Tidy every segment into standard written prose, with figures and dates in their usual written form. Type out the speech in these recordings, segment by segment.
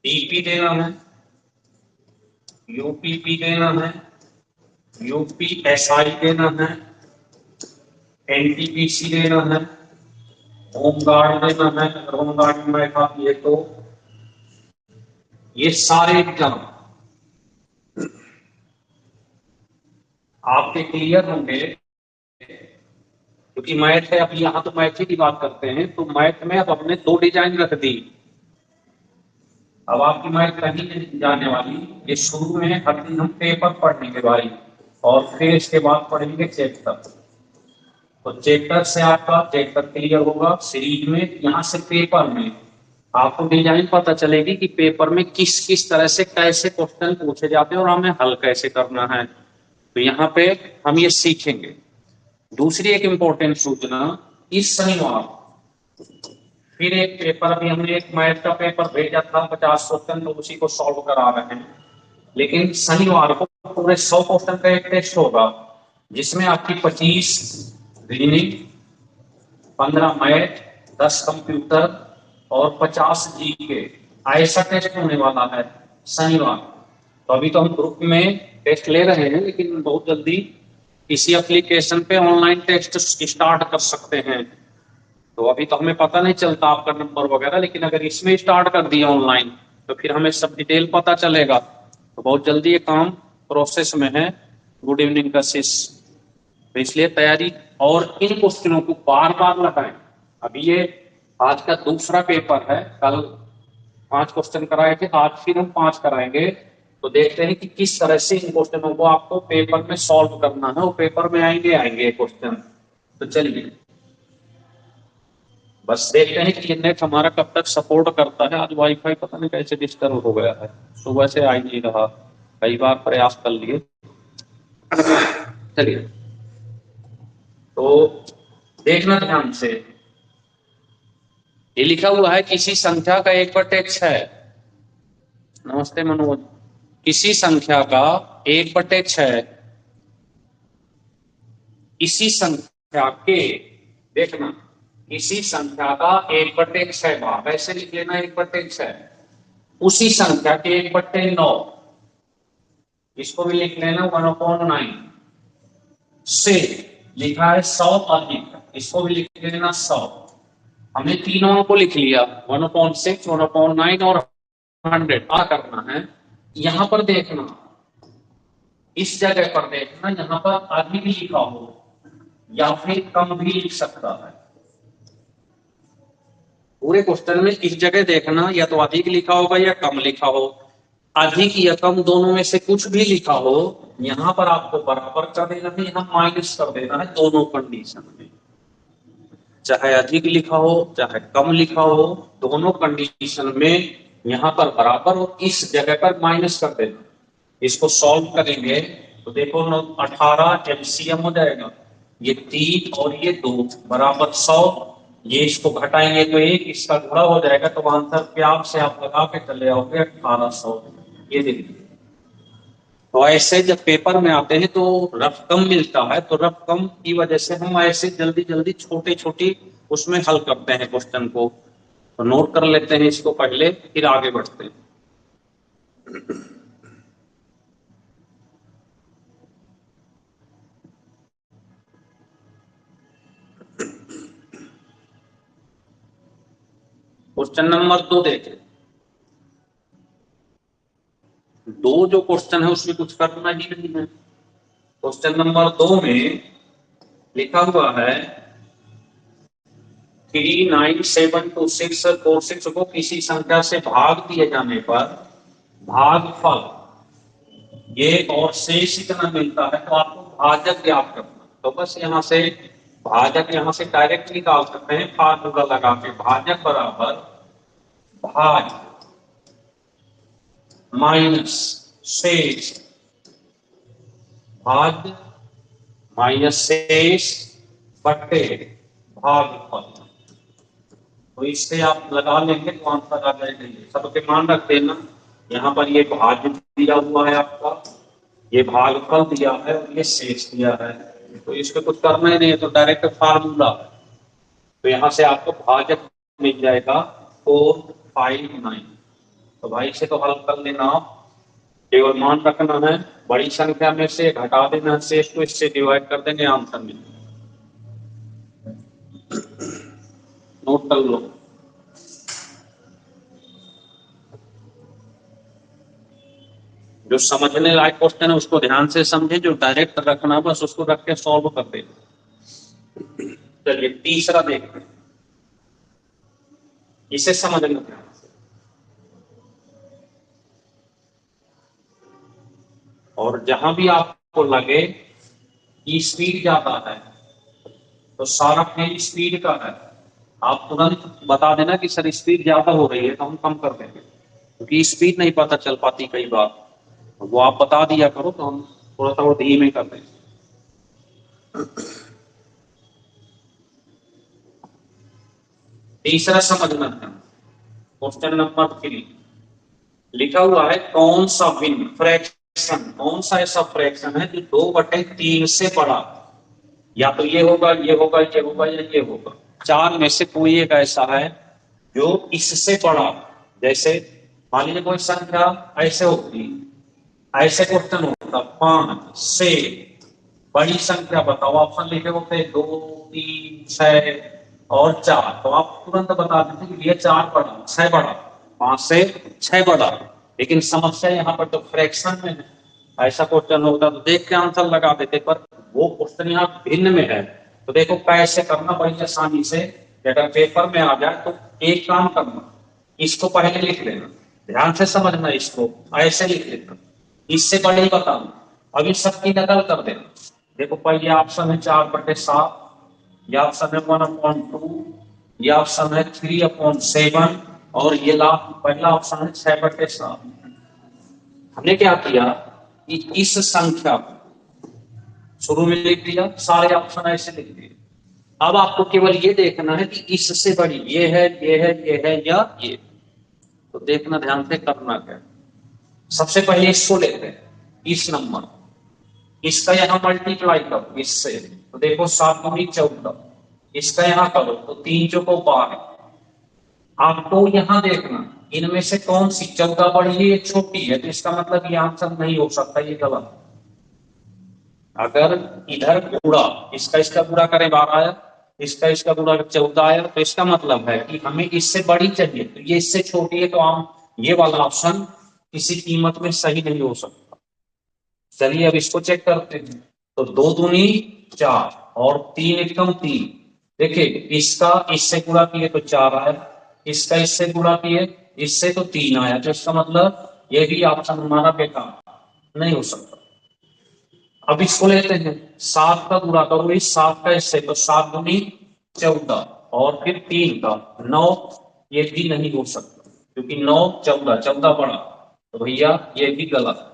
TP देना है, UPP देना है, यूपीएसआई देना है, एनटीपीसी देना है, होमगार्ड देना है, अगर होमगार्ड में काफी है तो ये सारे एग्जाम आपके क्लियर होंगे। क्योंकि मैथ है, अब यहाँ तो मैथ की बात करते हैं, तो मैथ में अब हमने 2 डिजाइन रख दी। अब आपकी मैथ कहीं नहीं जाने वाली, ये शुरू में हर दिन हम पेपर पढ़ने भाई, और फिर इसके बाद पढ़ेंगे चैप्टर। तो चैप्टर से आपका चैप्टर क्लियर होगा सीरीज में, यहाँ से पेपर में आपको डिजाइन पता चलेगी कि पेपर में किस किस तरह से कैसे क्वेश्चन पूछे जाते हैं और हमें हल कैसे करना है। तो यहाँ पे हम ये सीखेंगे। दूसरी एक इंपॉर्टेंट सूचना, इस शनिवार फिर एक पेपर, अभी हमने एक मैथ का पेपर भेजा था 50 क्वेश्चन, तो उसी को सॉल्व करा रहे हैं। लेकिन शनिवार को पूरे 100 क्वेश्चन का एक टेस्ट होगा, जिसमें आपकी 25 रीजनिंग, 15 मैथ, 10 कंप्यूटर और 50 जीके, ऐसा टेस्ट होने वाला है शनिवार। तो अभी तो हम ग्रुप में टेस्ट ले रहे हैं, लेकिन बहुत जल्दी इसी एप्लीकेशन पे ऑनलाइन टेस्ट स्टार्ट कर सकते हैं। तो अभी तो हमें पता नहीं चलता आपका नंबर वगैरह, लेकिन अगर इसमें स्टार्ट कर दिया ऑनलाइन तो फिर हमें सब डिटेल पता चलेगा। तो बहुत जल्दी ये काम प्रोसेस में है। गुड इवनिंग कशिश। तो इसलिए तैयारी, और इन क्वेश्चनों को बार बार लगाएं। अभी ये आज का दूसरा पेपर है, कल 5 क्वेश्चन कराए थे, आज फिर हम 5 कराएंगे। तो देखते हैं कि किस तरह से इन क्वेश्चनों को आपको पेपर में सॉल्व करना है, और पेपर में आएंगे क्वेश्चन। तो चलिए बस देखते हैं कि ये नेट हमारा कब तक सपोर्ट करता है। आज वाईफाई पता नहीं कैसे डिस्टर्ब हो गया है, सुबह से आ ही नहीं रहा, कई बार प्रयास कर लिए। चलिए तो देखना ध्यान से, ये लिखा हुआ है किसी संख्या का 1/6। नमस्ते मनोज। किसी संख्या का 1/6 इसी संख्या के, देखना, इसी संख्या का 1/6 भाग, ऐसे लिख लेना 1/6, उसी संख्या के 1/9, इसको भी लिख लेना 1/9 से लिखा है 100 अधिक, इसको भी लिख लेना 100। हमने तीनों को लिख लिया, 1/6, 1/9 और 100। क्या करना है, यहां पर देखना, इस जगह पर देखना, यहां पर अधिक लिखा हो या फिर कम भी लिख सकता है। पूरे क्वेश्चन में इस जगह देखना, या तो अधिक लिखा होगा या कम लिखा हो। अधिक या कम दोनों में से कुछ भी लिखा हो, यहां पर आपको बराबर कर देना है, यहां माइनस कर देना है, दोनों कंडीशन में। चाहे अधिक लिखा हो चाहे कम लिखा हो, दोनों कंडीशन में यहां पर बराबर और इस जगह पर माइनस कर देना। इसको सॉल्व करेंगे तो देखो 18 एलसीएम हो जाएगा, ये 3 और ये 2 बराबर 100। ये इसको घटाएंगे तो 1, इसका गुणा हो जाएगा, तो आंसर प्यार से आप लगा के चले आओगे 1800। ये देखिए, तो ऐसे जब पेपर में आते हैं तो रफ कम मिलता है, तो रफ कम की वजह से हम ऐसे जल्दी जल्दी छोटे छोटी उसमें हल करते हैं क्वेश्चन को। तो नोट कर लेते हैं इसको पहले, फिर आगे बढ़ते हैं। क्वेश्चन नंबर 2 देखें। 2 जो क्वेश्चन है उसमें कुछ करना ही नहीं है। क्वेश्चन नंबर 2 में लिखा हुआ है 3972646 को किसी संख्या से भाग दिए जाने पर भागफल ये और शेष इतना मिलता है, तो आपको भाजक ज्ञात करना। तो बस यहां से भाजक यहां से डायरेक्ट निकाल सकते हैं फार्मूला लगा के। भाजक बराबर भाज माइनस शेष, भाज माइनस शेष बट्टे भागफल। तो इससे आप लगा लेंगे तो आंसर आ जाएगा। सबके मान रख देना, यहाँ पर ये भाज्य दिया हुआ है आपका, ये भागफल दिया है और ये शेष दिया है। तो इसको कुछ करना ही नहीं है, तो डायरेक्ट फार्मूला। तो यहाँ से आपको भाजक मिल जाएगा 459। तो भाई से तो हल कर लेना आप, केवल मान रखना है, बड़ी संख्या में से घटा देना शेष को, इससे डिवाइड कर देंगे आंसर में। नोट कर लो। जो समझने लायक क्वेश्चन है उसको ध्यान से समझे, जो डायरेक्ट रखना बस उसको रख के सॉल्व कर दे। चलिए तीसरा देखते हैं, इसे समझना ध्यान से। और जहां भी आपको लगे कि स्पीड ज्यादा है तो सारा खेल स्पीड का है, आप तुरंत बता देना कि सर स्पीड ज्यादा हो रही है तो हम कम कर देंगे, क्योंकि स्पीड नहीं पता चल पाती कई बार, वो आप बता दिया करो तो हम थोड़ा सा और धीमे कर देंगे। तीसरा समझना है, क्वेश्चन नंबर 3 लिखा हुआ है कौन सा भिन्न फ्रैक्शन, कौन सा ऐसा फ्रैक्शन है जो 2/3 से बड़ा, या तो ये होगा, ये होगा, ये होगा, या ये होगा। चार में से कोई एक ऐसा है जो इससे बड़ा, जैसे मान लीजिए कोई संख्या ऐसे होती, ऐसे क्वेश्चन होता 5 से बड़ी संख्या बताओ, ऑप्शन लिखे होते 2, 3, 6 और 4, तो आप तुरंत बता देते कि ये 4 बड़ा, 6 बड़ा, 5 से 6 बड़ा। लेकिन समस्या यहाँ पर तो फ्रैक्शन में है, ऐसा क्वेश्चन होता तो देख के आंसर लगा देते, पर वो क्वेश्चन यहाँ भिन्न में है। तो देखो कैसे करना, बड़ी आसानी से, अगर पेपर में आ जाए तो एक काम करना, इसको पहले लिख लेना, ध्यान से समझना, इसको ऐसे लिख लेना, इससे बड़ी बताना, अभी सबकी नकल कर देना। देखो पहले ऑप्शन है 4/7, ये ऑप्शन है 1/2, ये ऑप्शन है 3/7, और ये लास्ट पहला ऑप्शन है 6/7। हमने क्या किया कि इस संख्या को शुरू में लिख दिया, सारे ऑप्शन ऐसे लिख दिए। अब आपको केवल ये देखना है कि इससे बड़ी ये है, ये है, ये है या ये, तो देखना ध्यान से करना क्या। सबसे पहले इसको लेते हैं, इस नंबर, इसका यहां मल्टीप्लाई करो इससे, तो देखो 7×14, इसका यहां करो तो 3×4। आपको यहां देखना इनमें से कौन सी 14 बड़ी है, ये छोटी है, तो इसका मतलब ये आंसर नहीं हो सकता, ये गलत। अगर इधर गुणा, इसका गुणा करें 12 आया, इसका गुणा 14 आया, तो इसका मतलब है कि हमें इससे बड़ी चाहिए, तो ये इससे छोटी है, तो हम ये वाला ऑप्शन किसी कीमत में सही नहीं हो सकता। चलिए अब इसको चेक करते हैं, तो 2 दूनी 4 और 3 × 3, देखिए इसका इससे गुणा किए तो 4 आया, इसका इससे गुणा किए इससे तो 3 आया, तो इसका मतलब ये भी ऑप्शन हमारा बेकार नहीं हो सकता। अब इसको लेते हैं, 7 का गुणा करो इस 7 का इससे, तो 7×14 और फिर 3 का 9, ये भी नहीं हो सकता, क्योंकि 9 14, 14 बड़ा, तो भैया ये भी गलत।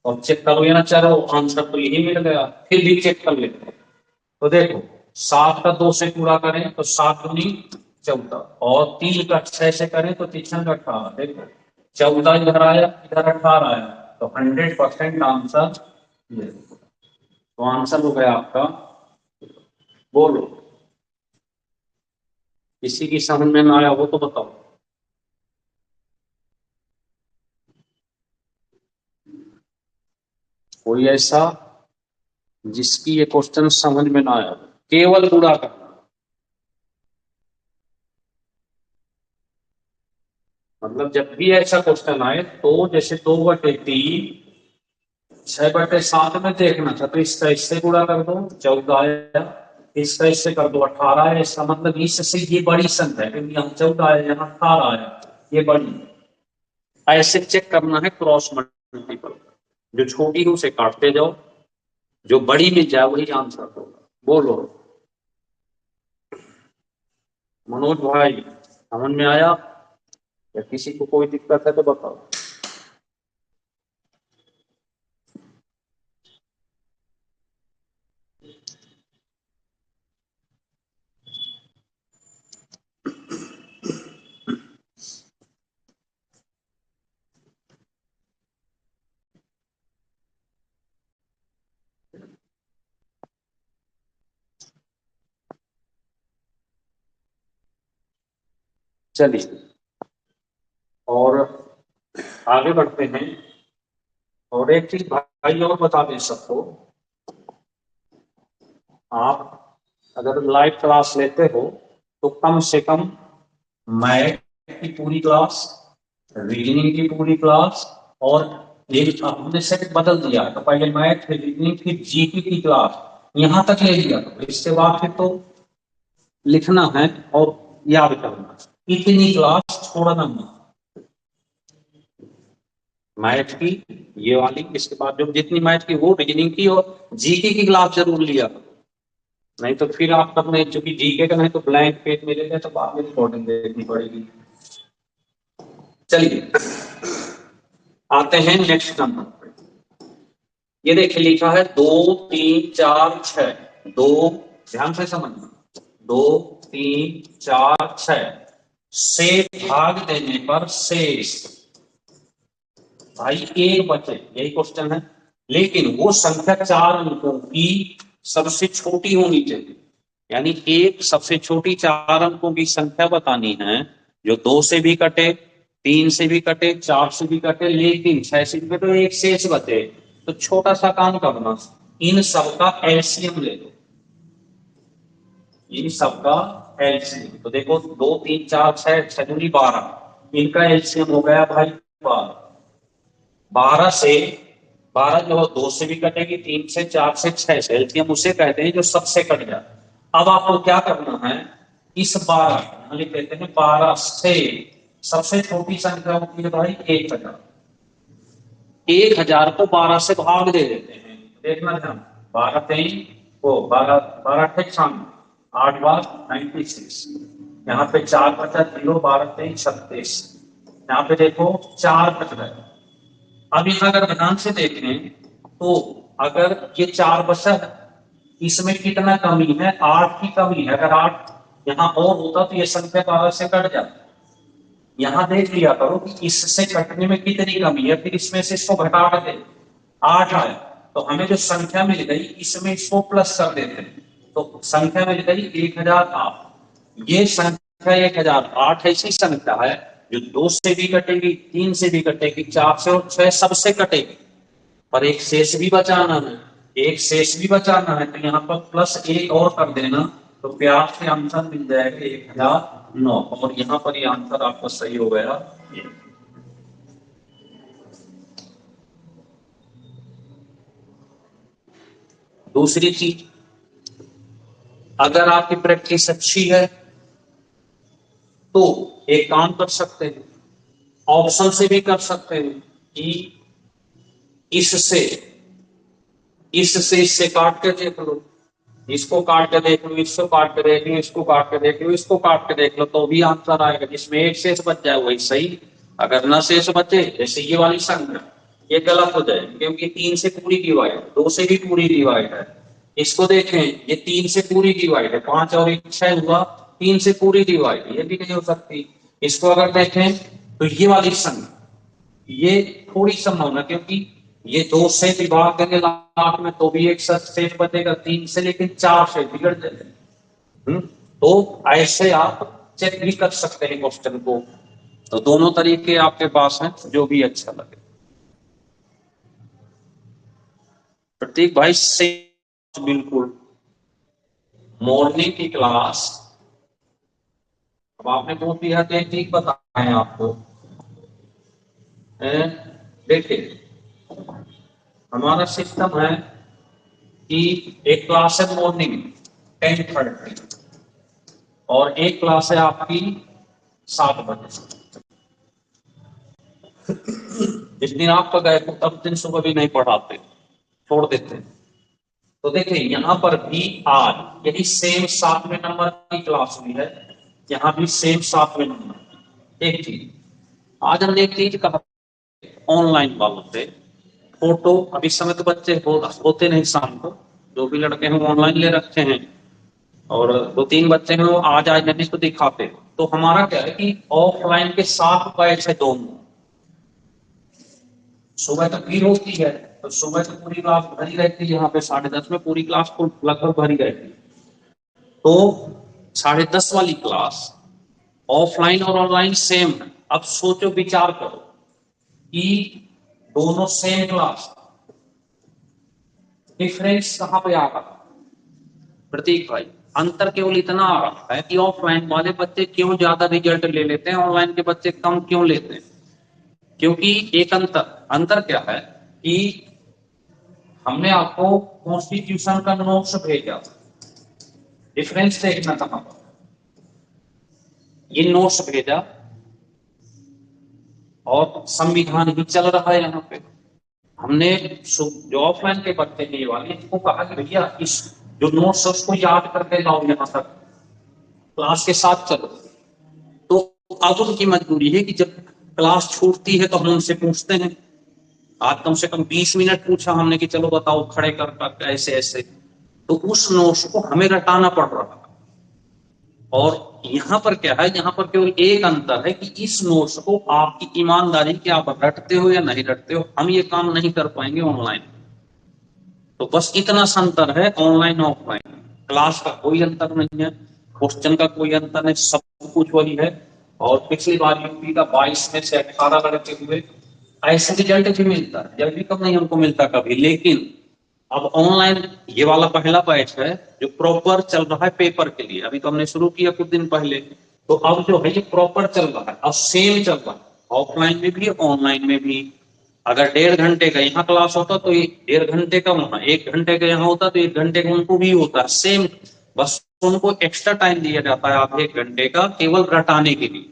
और चेक करो या ना, चलो आंसर तो यही मिल गया, फिर भी चेक कर लेते हैं। तो देखो 7 का 2 से पूरा करें तो 7×14, और 3 का 6 से करें तो 3×18, देखो 14 इधर आया, इधर 18 आया, तो 100% आंसर ये। तो आंसर हो गया आपका, बोलो किसी की समझ में ना आया वो तो बताओ। कोई ऐसा जिसकी ये क्वेश्चन समझ में ना आया, केवल गुणा करना, मतलब जब भी ऐसा क्वेश्चन आए तो जैसे 2/3 6/7 में देखना था, तो इसका इससे गुणा कर दो 14 आया, इसका इससे कर दो 18 आया, इसका मतलब इससे ये बड़ी संख्या है, क्योंकि यहाँ 14 आया, यहाँ 18 आया, ये बड़ी। ऐसे चेक करना है क्रॉस मल्टीपल, जो छोटी है उसे काटते जाओ, जो बड़ी में जाए वही आंसर होगा। बोलो मनोज भाई, समझ में आया, या किसी को कोई दिक्कत है तो बताओ। चलिए, और आगे बढ़ते हैं। और एक चीज भाई और बता दें सबको, आप अगर लाइव क्लास लेते हो तो कम से कम मैथ की पूरी क्लास, रीजनिंग की पूरी क्लास, और एक हमने सेट बदल दिया तो पहले मैथ, रीजनिंग, फिर जीके की क्लास यहां तक ले लिया, तो इसके बाद फिर तो लिखना है और याद करना, इतनी क्लास छोड़ना मत। मैथ की ये वाली, इसके बाद जो जितनी मैथ की वो रीजनिंग की और जीके की क्लास जरूर लिया, नहीं तो फिर आप अपने चूंकि जीके का नहीं तो ब्लैंक पेज मिलेगा तो बाद में रिकॉर्डिंग देखनी पड़ेगी। चलिए आते हैं नेक्स्ट नंबर पे। ये देखिए लिखा है 2 3 4 6, दो, ध्यान से समझना, 2 3 4 6 से भाग देने पर शेष, भाई एक बचे, यही क्वेश्चन है, लेकिन वो संख्या 4 अंकों की सबसे छोटी होनी चाहिए। यानी एक सबसे छोटी 4 अंकों की संख्या बतानी है जो 2 से भी कटे, 3 से भी कटे, 4 से भी कटे, लेकिन 6 से भी कटे, एक शेष बचे। तो छोटा सा काम करना, इन सबका एलसीएम ले लो, इन सबका एलसीएम। तो देखो 2 3 4 6 6 दूनी 12, इनका एलसीएम हो गया भाई 12। 12 से 12 जो 2 से भी कटेगी, 3 से, 4 से, 6 से, एलसीएम उसे कहते हैं जो सबसे कट जाए। अब आपको क्या करना है, इस 12 लिख देते हैं, 12 से सबसे छोटी संख्या होती है भाई 1000, 1000 को 12 से भाग दे देते हैं। देखना ध्यान, 12 3 को 12 12 96, 8 बार 96, यहाँ पे 4 बचा 0, 12 3 36, यहाँ पे देखो 4 बच गए। अब यहाँ अगर ध्यान से देखें तो अगर ये 4 बचा है, इसमें कितना कमी है, 8 की कमी है। अगर 8 यहाँ और होता तो ये संख्या 12 से कट जाती। यहां देख लिया करो कि इससे कटने में कितनी कमी है, फिर इसमें से इसको घटा दे, 8 आए तो हमें जो संख्या मिल गई इसमें इसको प्लस कर देते हैं, तो संख्या मिल गई 1008। ये संख्या 1008 ऐसी संख्या है जो 2 से भी कटेगी, 3 से भी कटेगी, 4 से और 6 सबसे कटेगी, पर एक शेष भी बचाना है, एक शेष भी बचाना है, तो यहाँ पर प्लस 1 और कर देना, तो प्यार से आंसर मिल जाएगा 1009, और यहाँ पर ये आंसर आपका सही हो गया। दूसरी चीज, अगर आपकी प्रैक्टिस अच्छी है तो एक काम कर सकते हैं, ऑप्शन से भी कर सकते हैं कि इससे इससे काट के देख लो, इसको काट के देख लो, इसको काट के देख लो, इसको काट के देख लो, इसको काट के देख लो, तो भी आंसर आएगा। जिसमें एक शेष बच जाए वही सही, अगर न शेष बचे जैसे ये वाली संख्या, ये गलत हो जाए क्योंकि 3 से पूरी डिवाइड, 2 से भी पूरी डिवाइड है। इसको देखें, ये 3 से पूरी डिवाइड है, 5 और 1 6 हुआ, 3 से पूरी डिवाइड, ये भी नहीं हो सकती। इसको अगर देखें तो ये वाली संख्या, ये थोड़ी संभावना, क्योंकि ये 2 से विभाग देंगे लाख में तो भी एक शेष बचेगा, 3 से लेकिन 4 से बिगड़ जाएगा। तो ऐसे आप चेक भी कर सकते हैं क्वेश्चन को। तो दोनों तरीके आपके पास हैं, जो भी अच्छा लगे। प्रतीक भाई से बिल्कुल मॉर्निंग की क्लास, अब आपने नोट किया तो ठीक बताएं आपको। देखिए हमारा सिस्टम है कि एक क्लास है मॉर्निंग 10:30 और एक क्लास है आपकी 7 बजे। जिस दिन आपका गए तो तब दिन सुबह भी नहीं पढ़ाते, छोड़ देते। तो देखिए यहाँ पर भी आज यही सेम 7वें नंबर की क्लास हुई है, यहाँ भी सेम 7वें नंबर। एक चीज आज हमने एक चीज कहा ऑनलाइन वालों से, फोटो, अभी समय तो बच्चे होते नहीं शाम को, जो भी लड़के हैं वो ऑनलाइन ले रखे हैं, और 2-3 बच्चे हैं वो आज नहीं तो दिखाते। तो हमारा क्या है कि ऑफलाइन के 7 बैच है दोनों, सुबह तक भीड़ होती है, तो सुबह तो पूरी क्लास भरी रहती है, यहाँ पे 10:30 में पूरी क्लास को लगभग भरी रहती है। तो 10:30 वाली क्लास ऑफलाइन और ऑनलाइन सेम है। अब सोचो, विचार करो, कि दोनों सेम क्लास, डिफरेंस कहां पे आ रहा है प्रतीक भाई? अंतर केवल इतना आ रहा है कि ऑफलाइन वाले बच्चे क्यों ज्यादा रिजल्ट ले लेते हैं, ऑनलाइन के बच्चे कम क्यों लेते हैं? क्योंकि एक अंतर अंतर क्या है कि हमने आपको कॉन्स्टिट्यूशन का नोट्स भेजा, डिफरेंस देखना कहां पर, ये नोट्स भेजा और संविधान भी चल रहा है यहाँ पे। हमने जो ऑफलाइन के बच्चे हैं ये वाले, इनको कहा कि भैया इस जो नोट्स है उसको याद करके लाओ, यहाँ तक क्लास के साथ चलो। तो अब उनकी मजबूरी है कि जब क्लास छूटती है तो हम उनसे पूछते हैं, आज कम से कम 20 मिनट पूछा हमने कि चलो बताओ खड़े कर ऐसे ऐसे, तो उस नोट्स को हमें रटाना पड़ रहा है। और यहाँ पर क्या है, यहाँ पर केवल एक अंतर है कि इस नोट्स को आपकी ईमानदारी के आप रटते हो या नहीं रटते हो, हम ये काम नहीं कर पाएंगे ऑनलाइन। तो बस इतना सा अंतर है ऑनलाइन ऑफलाइन, क्लास का कोई अंतर नहीं है, क्वेश्चन का कोई अंतर नहीं, सब कुछ वही है। और पिछली बार यूपी का 22 में से 18 लड़के हुए, ऐसे रिजल्ट भी मिलता है, जब भी कब नहीं हमको मिलता कभी। लेकिन अब ऑनलाइन ये वाला पहला बैच है जो प्रॉपर चल रहा है पेपर के लिए, अभी तो हमने शुरू किया कुछ दिन पहले। तो अब जो है ये प्रॉपर चल रहा है, अब सेम चल रहा है ऑफलाइन में भी ऑनलाइन में भी। अगर 1.5 घंटे का यहाँ क्लास होता तो ये 1.5 घंटे का वहां, 1 घंटे का यहाँ होता तो 1 घंटे का उनको भी होता है सेम। बस उनको एक्स्ट्रा टाइम दिया जाता है आधे 1 घंटे का केवल रटाने के लिए।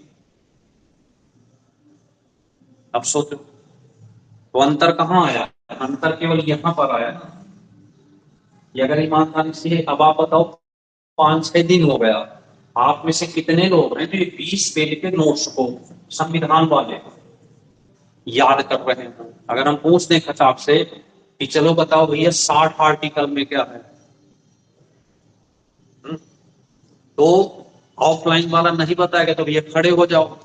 अब सोचो तो अंतर कहाँ आया? अंतर केवल यहाँ पर आया ना। ये अगर ईमानदारी से अब आप बताओ, 5-6 दिन हो गया, आप में से कितने लोग हैं जो ये 20 पेज के नोट्स को संविधान वाले याद कर रहे हैं? अगर हम पूछ दें खचाक से कि चलो बताओ भैया 60 आर्टिकल में क्या है, तो ऑफलाइन वाला नहीं बताएगा तो भैया खड़े हो जाओ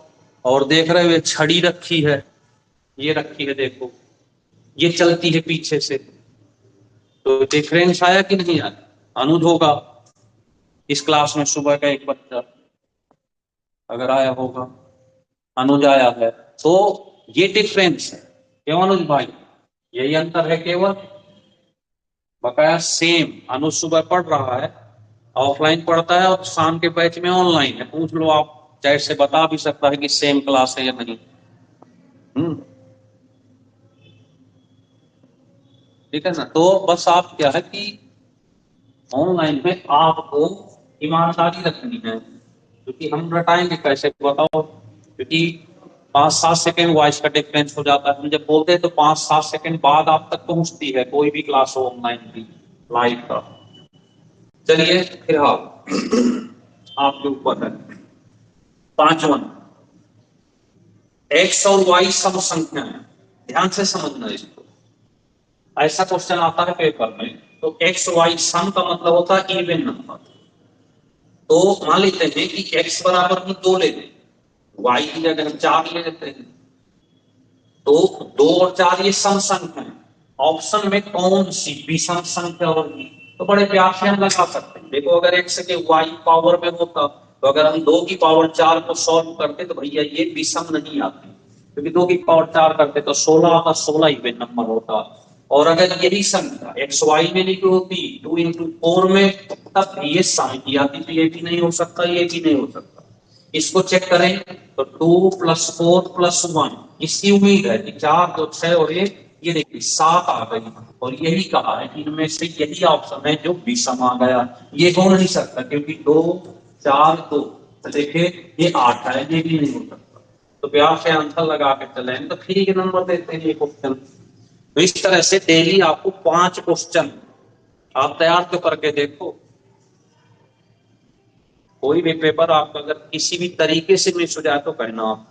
और देख रहे हो ये छड़ी रखी है, ये रखी है देखो, ये चलती है पीछे से। तो डिफरेंस आया कि नहीं आया? अनुज होगा इस क्लास में सुबह का एक बच्चा, अगर आया होगा, अनुज आया है, तो ये डिफरेंस है। क्यों अनुज भाई? यही अंतर है केवल, बकाया सेम। अनुज सुबह पढ़ रहा है, ऑफलाइन पढ़ता है, और शाम के बैच में ऑनलाइन है। पूछ लो आप, चैट से बता भी सकता है कि सेम क्लास है या नहीं। ठीक है ना? तो बस आप क्या है कि ऑनलाइन में आपको ईमानदारी रखनी है, क्योंकि हम रटाएंगे कैसे बताओ? क्योंकि 5-7 सेकेंड वॉइस का डिफरेंस हो जाता है, हम जब बोलते हैं तो 5-7 सेकेंड बाद आप तक पहुंचती है कोई भी क्लास हो ऑनलाइन की लाइव का। चलिए फिलहाल आपके ऊपर है। 5वां, एक्स और वाई सम संख्या है, ध्यान से समझना इसको। ऐसा क्वेश्चन आता है पेपर में, तो एक्स वाई सम का मतलब होता है इवन नंबर। तो मान लेते हैं कि x बराबर हम 2 लेते हैं, y की जगह हम 4 ले लेते हैं, तो 2 और 4 ये सम संख्या है। ऑप्शन में कौन सी विषम संख्या होगी? तो बड़े प्यार से हम लगा सकते हैं। देखो अगर x के y पावर में होता तो अगर हम 2 की पावर 4 को सॉल्व करते तो भैया ये विषम नहीं आती, क्योंकि 2 की पावर 4 करते तो 16 आता, 16 इवन नंबर होता। और अगर यही संख्या एक्स वाई में लिखी होती 2 into 4 में, तब ये सम की आती, तो ये भी नहीं हो सकता, ये भी नहीं हो सकता। इसको चेक करें तो 2+4+1, इसकी उम्मीद है कि 4 2 6 और 1, ये देखिए 7 आ गई। और यही कहा है कि इनमें से यही ऑप्शन है जो विषम आ गया। ये हो नहीं सकता क्योंकि 2 4 2, तो देखिए ये 8 है, ये भी नहीं हो सकता। तो प्यार से आंसर लगा के चले तो फ्री के नंबर देते हैं ये क्वेश्चन। तो इस तरह से डेली आपको 5 क्वेश्चन आप तैयार तो करके देखो। कोई भी पेपर आपका अगर किसी भी तरीके से मिस हो जाए तो कहना, आप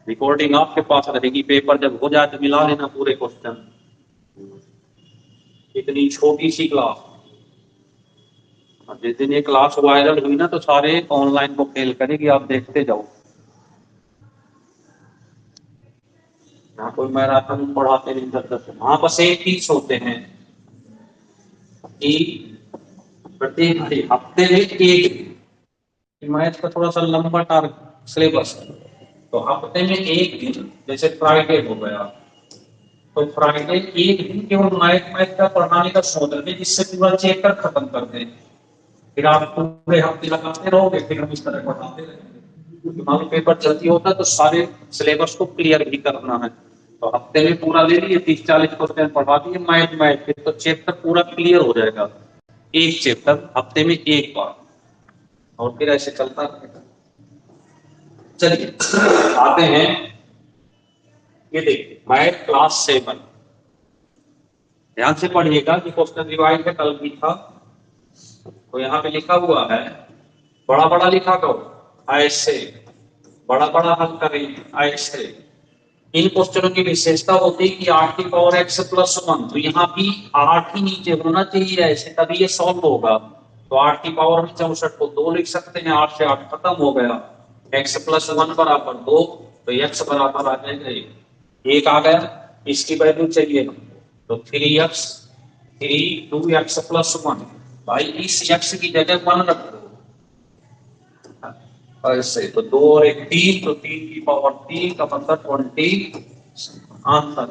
रिकॉर्डिंग आपके पास रहेगी, पेपर जब हो जाए तो मिला लेना पूरे क्वेश्चन। इतनी छोटी सी क्लास, जिस दिन ये क्लास वायरल हुई ना तो सारे ऑनलाइन को फेल करेगी, आप देखते जाओ। यहाँ कोई मैराथन पढ़ाते नहीं, 10-10, हाँ बस एक ही सोचते हैं कि प्रत्येक हफ्ते में एक। मैथ का थोड़ा सा लंबा टारगेट सिलेबस है, तो हफ्ते में एक दिन, जैसे फ्राइडे हो गया, तो फ्राइडे एक दिन केवल मैथ का पढ़ाने का सोच रहे जिससे पूरा चैप्टर खत्म कर दें। फिर आप पूरे हफ्ते लगाते रहोगे, फिर हम इस तरह पढ़ाते रहेंगे। हमारे पेपर जल्दी होता है तो सारे सिलेबस को क्लियर भी करना है, तो हफ्ते में पूरा ले लिए 30-40 क्वेश्चन पढ़ा दिए मैथ, फिर तो चैप्टर पूरा क्लियर हो जाएगा। एक चैप्टर हफ्ते में एक बार, और फिर ऐसे चलता रहेगा। चलिए आते हैं, ये देखिए मैथ क्लास 7, ध्यान से पढ़िएगा कि क्वेश्चन रिवाइज है, कल भी था। तो यहाँ पे लिखा हुआ है, बड़ा बड़ा लिखा करो ऐसे, बड़ा बड़ा हल करें ऐसे। इन क्वेश्चनों की विशेषता होती है कि 8 की पावर x प्लस 1, तो यहाँ भी 8 ही नीचे होना चाहिए ऐसे, तभी ये सॉल्व होगा। तो 8 की पावर में 64 को 2 लिख सकते हैं, 8 से 8 खत्म हो गया। x प्लस 1 बराबर 2, तो x बराबर आ जाएगा 1 आ गया। इसकी वैल्यू चाहिए हमको, तो 3x 2x प्लस 1, भाई इस x की जगह 1 रख दो ऐसे, तो 2 और 1 3, तो 3 की पावर 3 का मतलब 20 आंसर।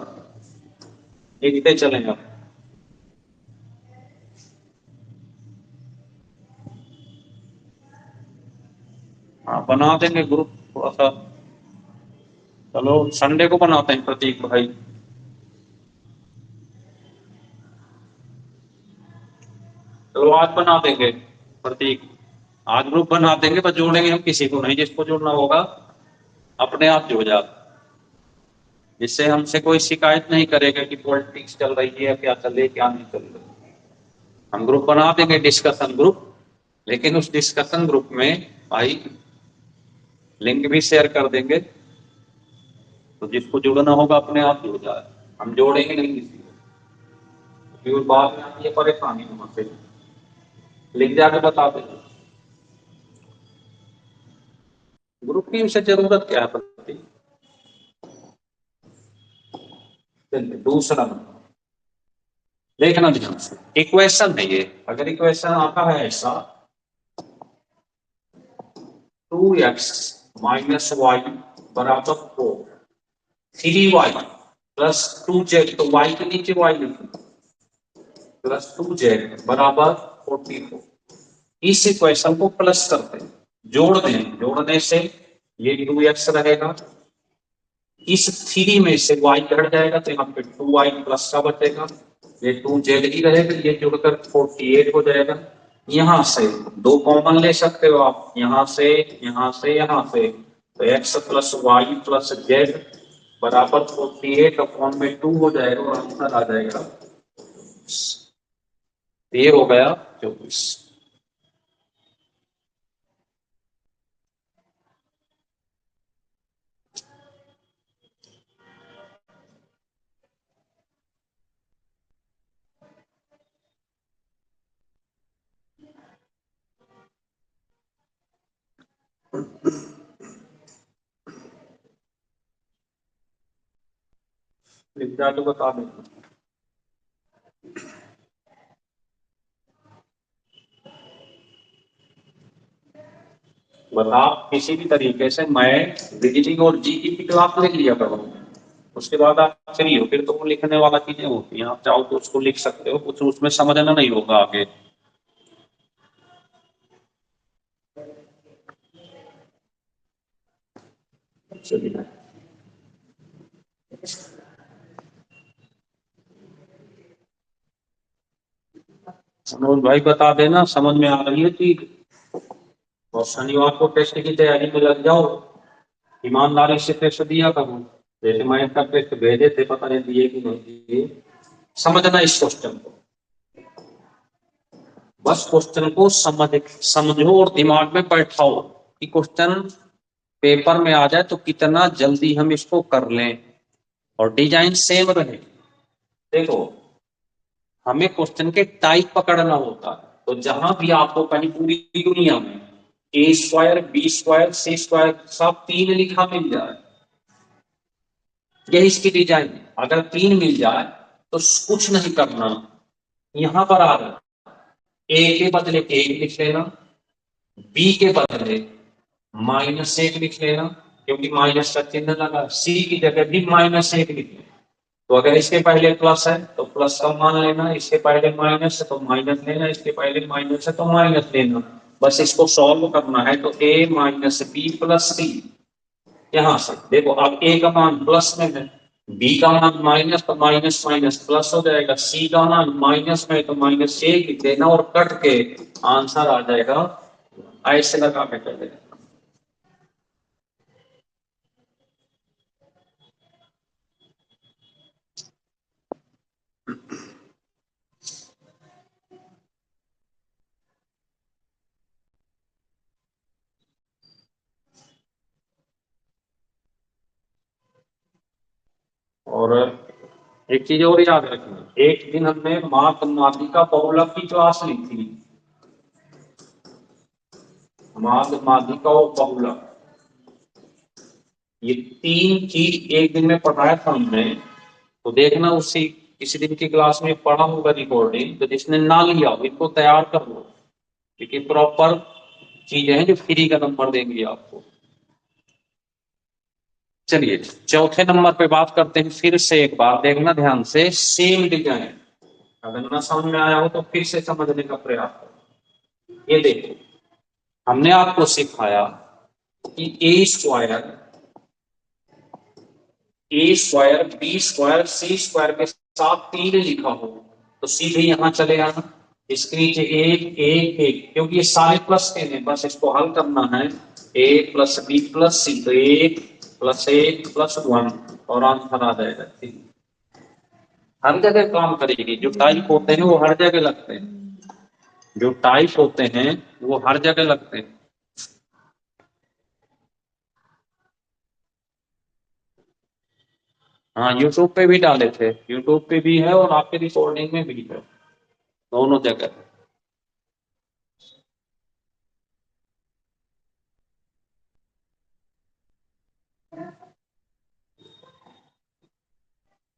लिखते चलेंगे। हाँ बना देंगे ग्रुप थोड़ा सा, चलो संडे को बनाते हैं प्रतीक भाई। चलो आज बना देंगे प्रतीक, आज ग्रुप बना देंगे, बस जोड़ेंगे हम किसी को नहीं, जिसको जोड़ना होगा अपने आप जुड़ जाए, जिससे हमसे कोई शिकायत नहीं करेगा कि पॉलिटिक्स चल रही है, क्या चल रही है क्या नहीं चल रही। हम ग्रुप बना देंगे डिस्कशन ग्रुप, लेकिन उस डिस्कशन ग्रुप में भाई लिंक भी शेयर कर देंगे, तो जिसको जुड़ना होगा अपने आप जुड़ जाए, हम जोड़ेंगे नहीं किसी को, क्योंकि बाद में ये परेशानी होना चाहिए। लिख जाके बता देंगे ग्रुप की, उसे जरूरत क्या है पता। दूसरा देखना ध्यान से, इक्वेशन है ये, अगर इक्वेशन आता है ऐसा 2x माइनस वाई बराबर 4, 3y प्लस 2z, तो y के नीचे y लिखो, प्लस 2z बराबर 44, इस इक्वेशन को प्लस करते हैं, जोड़ दें, जोड़ने से ये 2x रहेगा, इस 3 में से y घट जाएगा, तो यहाँ पे 2y प्लस का बचेगा, ये 2z ही रहेगा, ये जुड़कर 48 हो जाएगा। यहां से 2 कॉमन ले सकते हो आप, यहां से यहां से यहां से, तो x plus y plus z बराबर 48 अपॉन में 2 हो जाएगा, और आंसर आ जाएगा, ये हो गया 24। लिख जा तो बता देना, बता किसी भी तरीके से। मैं रीजनिंग और जीके की क्लास ले लिया करो, उसके बाद आप फ्री हो, फिर तो वो लिखने वाला चीजें होती हैं, आप चाहो तो उसको लिख सकते हो, कुछ उसमें समझना नहीं होगा आगे। चलिए मनोज भाई बता देना समझ में आ रही है चीज, और शनिवार को टेस्ट की तैयारी में लग जाओ, ईमानदारी से टेस्ट दिया करो, जैसे मैं का टेस्ट भेजे थे, पता नहीं दिए कि नहीं दिए। समझना इस क्वेश्चन को, बस क्वेश्चन को समझो और दिमाग में बैठाओ कि क्वेश्चन पेपर में आ जाए तो कितना जल्दी हम इसको कर लें, और डिजाइन सेम रहे। देखो हमें क्वेश्चन के टाइप पकड़ना होता है, तो जहां भी आपको कहीं पूरी दुनिया में ए स्क्वायर बी स्क्वायर सी स्क्वायर सब 3 लिखा मिल जाए, यही इसकी डिजाइन है। अगर 3 मिल जाए तो कुछ नहीं करना, यहां पर आ रहा ए के बदले 1 लिख लेना, बी के बदले -1 लिख लेना, क्योंकि माइनस का चिन्ह लगा। सी की जगह भी -1 लिखें। तो अगर इसके पहले प्लस है तो प्लस का मान लेना, इसके पहले माइनस है तो माइनस लेना, इसके पहले माइनस है तो माइनस लेना। बस इसको सॉल्व करना है। तो a माइनस बी प्लस सी, यहां से देखो अब a का मान प्लस में है, b का मान माइनस, तो माइनस माइनस प्लस हो जाएगा, c का मान माइनस में तो -1 लिख देना और कट के आंसर आ जाएगा। ऐसे लगा के कर देना। और एक चीज और याद रखना, एक दिन हमने माध्यमिका बहुलक की क्लास ली थी। माध्यमिका और बहुलक, ये 3 चीज एक दिन में पढ़ाया था हमने। तो देखना उसी किसी दिन की क्लास में पढ़ा होगा रिकॉर्डिंग। तो जिसने ना लिया हो इनको तैयार कर लो, क्योंकि प्रॉपर चीजें हैं जो फ्री का नंबर देंगे आपको। चलिए चौथे नंबर पे बात करते हैं। फिर से एक बार देखना ध्यान से, सेम डिजाइन, अगर ना समझ में आया हो तो फिर से समझने का प्रयास करो। ये देखो, हमने आपको सिखाया कि a² b² c² के साथ 3 लिखा हो तो सीधे यहां चले आना। इसके नीचे 1 1 1, क्योंकि ये सारे प्लस के हैं, बस इसको हल करना है। a plus b plus c, तो 1 + 1 + 1 और आंसर आ जाएगा 3। हर जगह काम करेगी। जो टाइप होते हैं वो हर जगह लगते हैं, जो टाइप होते हैं वो हर जगह लगते हैं। हाँ, यूट्यूब पे भी डाले थे, यूट्यूब पे भी है और आपके रिकॉर्डिंग में भी है, दोनों जगह।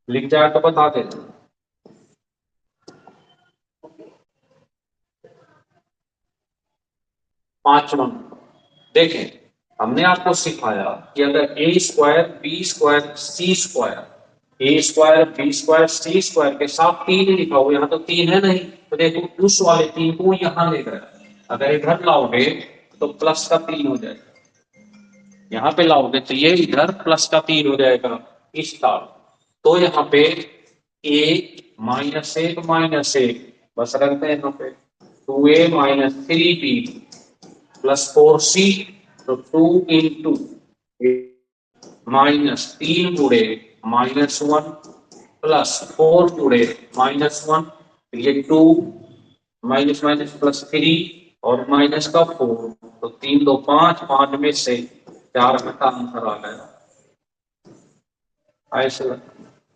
लिख जाए तो बता देना। 5वां देखें, हमने आपको सिखाया कि अगर a² b² c² a²b²c² के साथ 3 लिखा हो, यहाँ तो 3 है नहीं, तो देखो उस वाले 3 को यहाँ ले गए। अगर इधर लाओगे तो प्लस का 3 हो जाएगा, यहाँ पे लाओगे तो ये इधर प्लस का 3 हो जाएगा इस तार। तो यहाँ पे a -1 बस रखते हैं यहाँ पे 2a - 3b + 4c, तो 2 × -3 गुणे -1 + 4 गुणे -1, ये 2 माइनस माइनस +3 और माइनस का 4, तो 3 2 5, 5 में से 4 का आंसर आ गया। ऐसे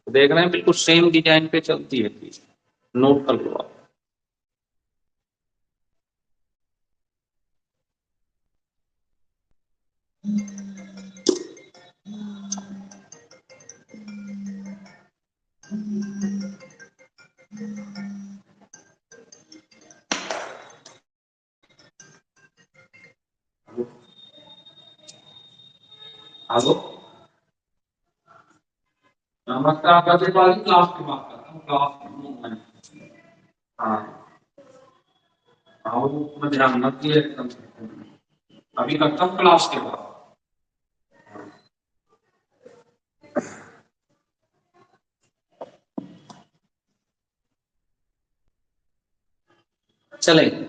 देख रहे हैं, बिल्कुल सेम डिजाइन पे चलती है चीज, नोट कर लो आप। हेलो, नमस्कार। बजे वाली क्लास की बात करता हूँ, क्लास। हाँ हाँ, वो ध्यान मत दिए एकदम। अभी करता हूँ क्लास के बाद। चलेंगे,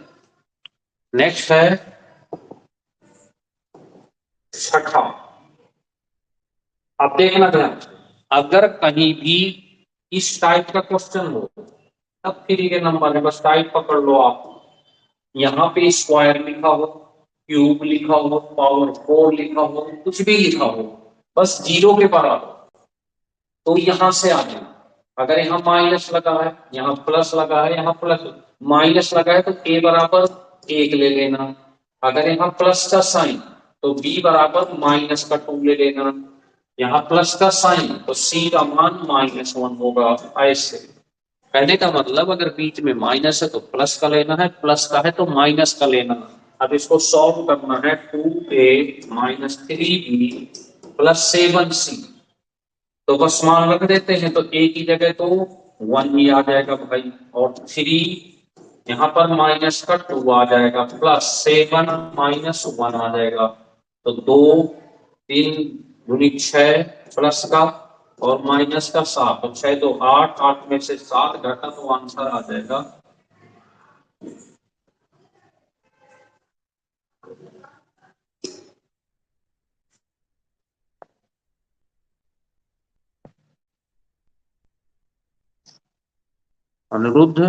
नेक्स्ट है छठा। अब देखना ध्यान, अगर कहीं भी इस टाइप का क्वेश्चन हो तब फ्री के नंबर है, बस टाइप पकड़ लो आप। यहाँ पे स्क्वायर लिखा हो, क्यूब लिखा हो, पावर 4 लिखा हो, कुछ भी लिखा हो, बस 0 के बराबर, तो यहां से आ जाना। अगर यहाँ माइनस लगा है, यहाँ प्लस लगा है, यहाँ प्लस माइनस लगा है, तो a बराबर 1 ले लेना। अगर यहाँ प्लस का साइन तो b बराबर -2 ले लेना। यहाँ प्लस का साइन तो c का मान -1 होगा। ऐसे कहने का मतलब, अगर बीच में माइनस है तो प्लस का लेना है, प्लस का है तो माइनस का लेना। अब इसको सॉल्व करना है। 2a - 3b प्लस 7c, तो बस मान रख देते हैं, तो a की जगह तो 1 ही आ जाएगा भाई, और 3 यहाँ पर माइनस का 2 आ जाएगा, प्लस 7 माइनस 1 आ जाएगा, तो 2 3 दूनी 6 प्लस का और माइनस का 7, तो 6 2 8, 8 में से 7 घटा तो आंसर आ जाएगा अनिरुद्ध।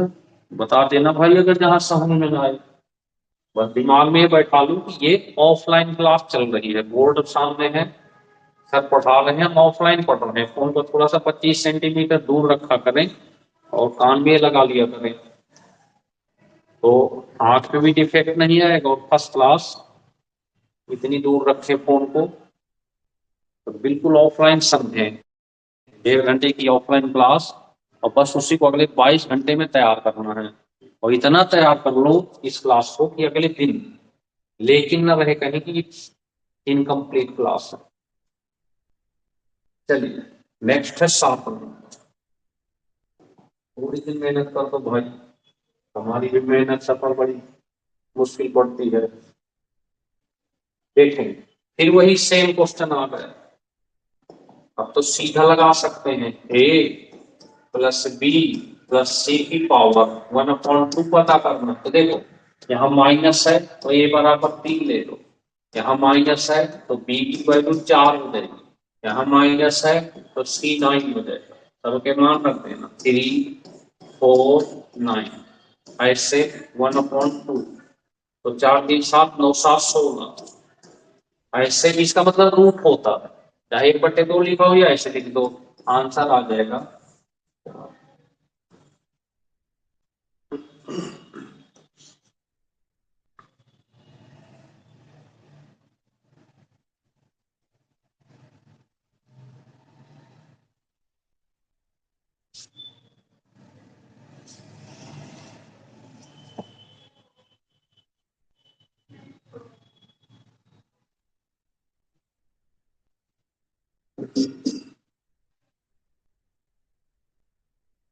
बता देना भाई अगर जहां समझ में आए, बस दिमाग में बैठा लूं कि ये ऑफलाइन क्लास चल रही है, बोर्ड सामने है, सर पढ़ा रहे हैं, हम ऑफलाइन पढ़ रहे हैं, फोन को थोड़ा सा 25 सेंटीमीटर दूर रखा करें और कान में लगा लिया करें, तो आंख में भी डिफेक्ट नहीं आएगा, और फर्स्ट क्लास इतनी दूर रखे फोन को, तो बिल्कुल ऑफलाइन समझें, 1.5 घंटे की ऑफलाइन क्लास, और बस उसी को अगले 22 घंटे में तैयार करना है, और इतना तैयार कर लो इस क्लास को कि अगले दिन लेकिन न रहे कहीं की इनकम्प्लीट क्लास है। चलिए नेक्स्ट है 7 नंबर। थोड़ी सी मेहनत कर दो भाई, हमारी भी मेहनत सफर बड़ी मुश्किल पड़ती है। देखें, फिर वही सेम क्वेश्चन आ गया, अब तो सीधा लगा सकते हैं, a प्लस बी प्लस सी की पावर 1/2 पता करना, तो देखो यहाँ माइनस है तो a बराबर 3 ले लो, यहाँ माइनस है तो b की वैल्यू 4 हो जाएगी, यहाँ माइनस है तो c 9 हो जाएगा, सबके मान रख देना 3 4 9, ऐसे 1/2, तो 4 3 7 9 7 16, ऐसे भी इसका मतलब रूट होता है, चाहे 1/2 लिखा हो या ऐसे लिख दो, आंसर आ जाएगा।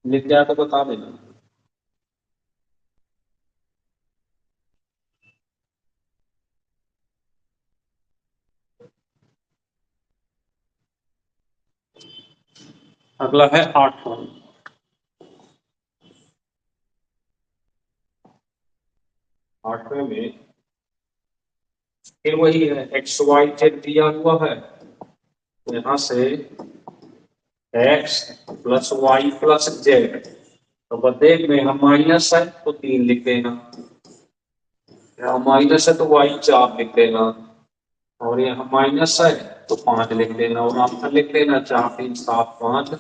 लिख दिया तो बता देना। अगला है 8वां। 8वें में फिर वही है, एक्स वाई जेड दिया हुआ है, तो यहां से x plus y plus z, तो बदले में हम माइनस है तो 3 लिख देना, यहाँ माइनस है तो वाई 4 लिख देना, और यहाँ माइनस है तो 5 लिख देना, और आंसर लिख देना 4 3 7 5।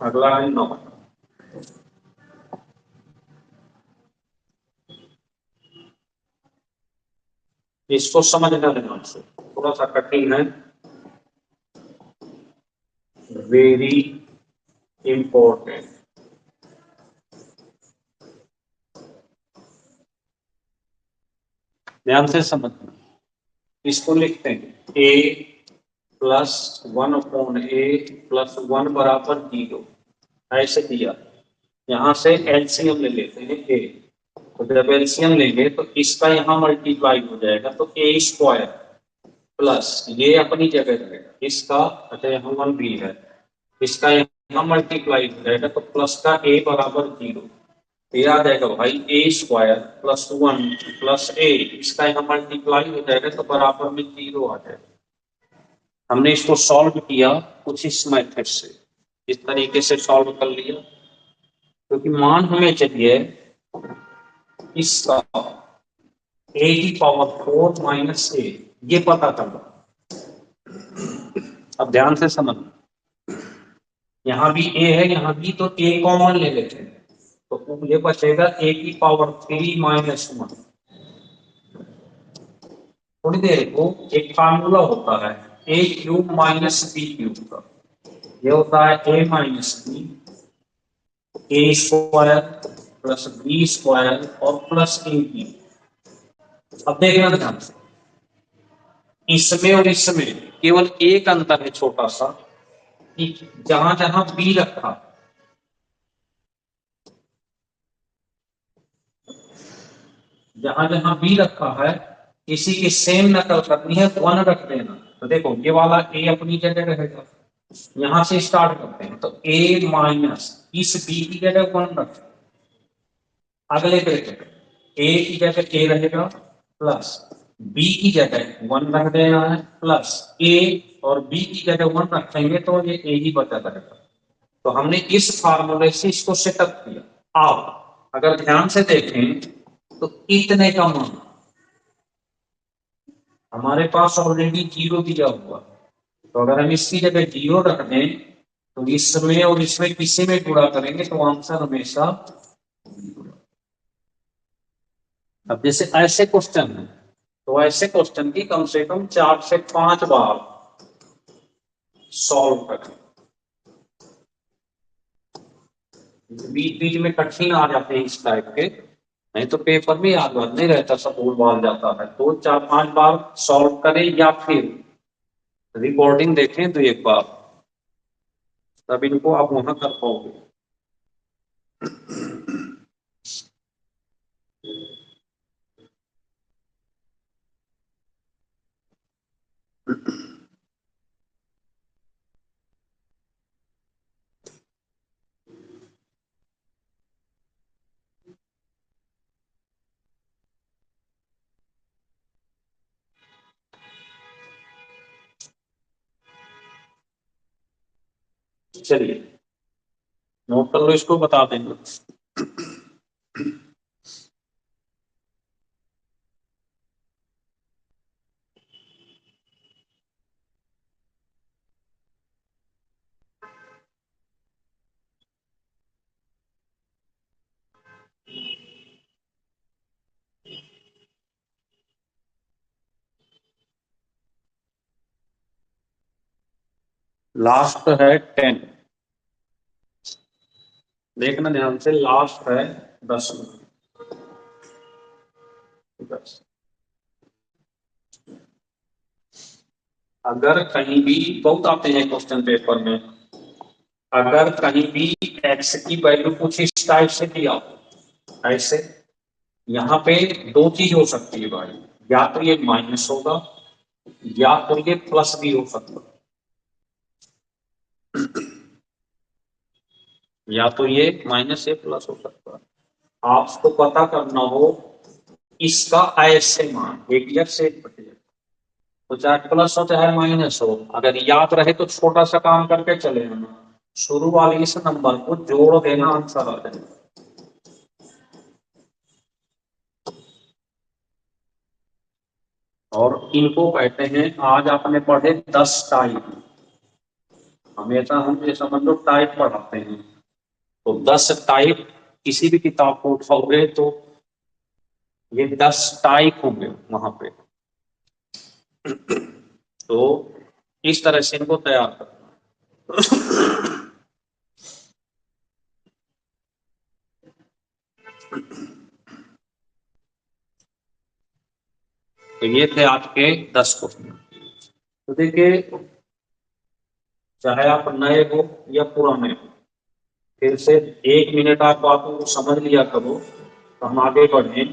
अगला है 9। इसको समझना ध्यान से, थोड़ा सा कठिन है, वेरी इंपॉर्टेंट, ध्यान से समझना। इसको लिखते हैं a प्लस 1/a प्लस 1 बराबर 0, ऐसे दिया, यहां से एलसीएम ले लेते हैं a, तो जब एलसीएम लेंगे तो इसका यहाँ मल्टीप्लाई हो जाएगा, तो a स्क्वायर प्लस ये अपनी जगह रहेगा, इसका अच्छा यहाँ 1 भी है, इसका यहाँ मल्टीप्लाई हो जाएगा, तो प्लस का a बराबर 0, ये आ जाएगा भाई a square plus 1 plus a, इसका यहाँ मल्टीप्लाई हो जाएगा तो बराबर में 0 आ जाएगा। हमने इसको सॉल्व किया कुछ इस मेथड से, इस तरीके से सॉल्व कर लिया, क्योंकि मान हमें चाहिए इसका a की पावर 4 माइनस a, ये पता करना। अब ध्यान से समझना, यहाँ भी ए है, यहाँ भी, तो ए कॉमन ले लेते हैं, तो ये बचेगा ए की पावर 3 - 1। थोड़ी देर को एक फार्मूला होता है ए क्यूब माइनस बी क्यूब का, ये होता है ए माइनस बी ए स्क्वायर प्लस बी स्क्वायर और प्लस ए बी। अब देखना ध्यान से, इसमें और इसमें केवल एक अंतर है छोटा सा, कि जहां जहां बी रखा, जहां जहां बी रखा है किसी की सेम नकल करनी है, 1 रख देना। तो देखो ये वाला ए अपनी जगह रहेगा, यहां से स्टार्ट करते हैं, तो ए माइनस इस बी की जगह 1 रख, अगले पे ए की जगह ए रहेगा प्लस बी की जगह 1 रख देना है प्लस ए, और बी की जगह 1 रखेंगे तो ये ए ही बचा रहेगा। तो हमने इस फार्मूले से इसको सेटअप किया। आप अगर ध्यान से देखें तो इतने का मान हमारे पास ऑलरेडी 0 दिया हुआ, तो अगर हम इसकी जगह 0 रख दें तो इसमें और इसमें किसी में गुणा करेंगे तो आंसर हमेशा। अब जैसे ऐसे क्वेश्चन है, तो ऐसे क्वेश्चन की कम से कम 4 से 5 बार सॉल्व करें। बीच बीच में कठिन आ जाते हैं इस टाइप के, नहीं तो पेपर में याद नहीं रहता, सब भूल भाल जाता है। तो 4-5 बार सॉल्व करें या फिर रिकॉर्डिंग देखें तो एक बार, तब इनको आप वहां कर पाओगे। चलिए नोट कर लो, इसको बता देंगे। लास्ट है 10, देखना ध्यान से, लास्ट है 10 में। अगर कहीं भी, बहुत आते हैं क्वेश्चन पेपर में, अगर कहीं भी एक्स की वैल्यू कुछ इस टाइप से दिया हो ऐसे, यहाँ पे दो चीज हो सकती है भाई, या तो ये माइनस होगा या तो ये प्लस भी हो सकता है, या तो ये माइनस या प्लस हो सकता है। आपको पता करना हो इसका ऐसे मान, एक जग से एक बटे, तो चाहे प्लस हो चाहे माइनस हो, अगर याद रहे तो छोटा सा काम करके चले जाना, शुरू वाले इस नंबर को जोड़ देना, आंसर आ जाएगा। और इनको कहते हैं, आज आपने पढ़े 10 टाइप, हमेशा हम ये समझ लो टाइप पढ़ाते हैं, तो 10 टाइप किसी भी किताब को उठाओगे तो ये 10 टाइप होंगे वहां पे। तो इस तरह से इनको तैयार करना। तो ये थे आज के 10 क्वेश्चन। तो देखिए, चाहे आप नए हो या पुराने हो, फिर से 1 मिनट आप बातों को समझ लिया करो, तो हम आगे बढ़े।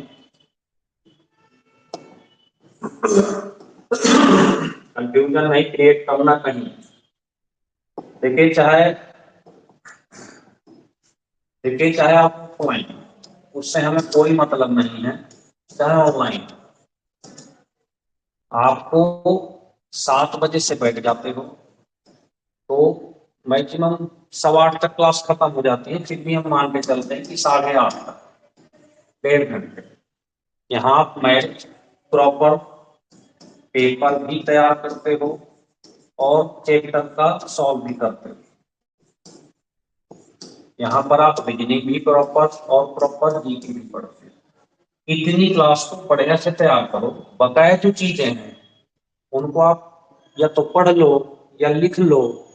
कंफ्यूजन नहीं क्रिएट करना कहीं। देखिए चाहे आप ऑफलाइन, उससे हमें कोई मतलब नहीं है, चाहे ऑनलाइन, आपको 7 बजे से बैठ जाते हो तो मैक्सिमम 8:15 तक क्लास खत्म हो जाती है, फिर भी हम मान के चलते हैं कि 8:30 तक, 1.5 घंटे यहाँ आप मैथ प्रॉपर पेपर भी तैयार करते हो और चैप्टर का सॉल्व भी करते हो। यहाँ पर आप रीजनिंग भी प्रॉपर और प्रॉपर जीके भी पढ़ते हैं। इतनी क्लास को बढ़िया से तैयार करो, बकाया जो चीजें हैं उनको आप या तो पढ़ लो या लिख लो।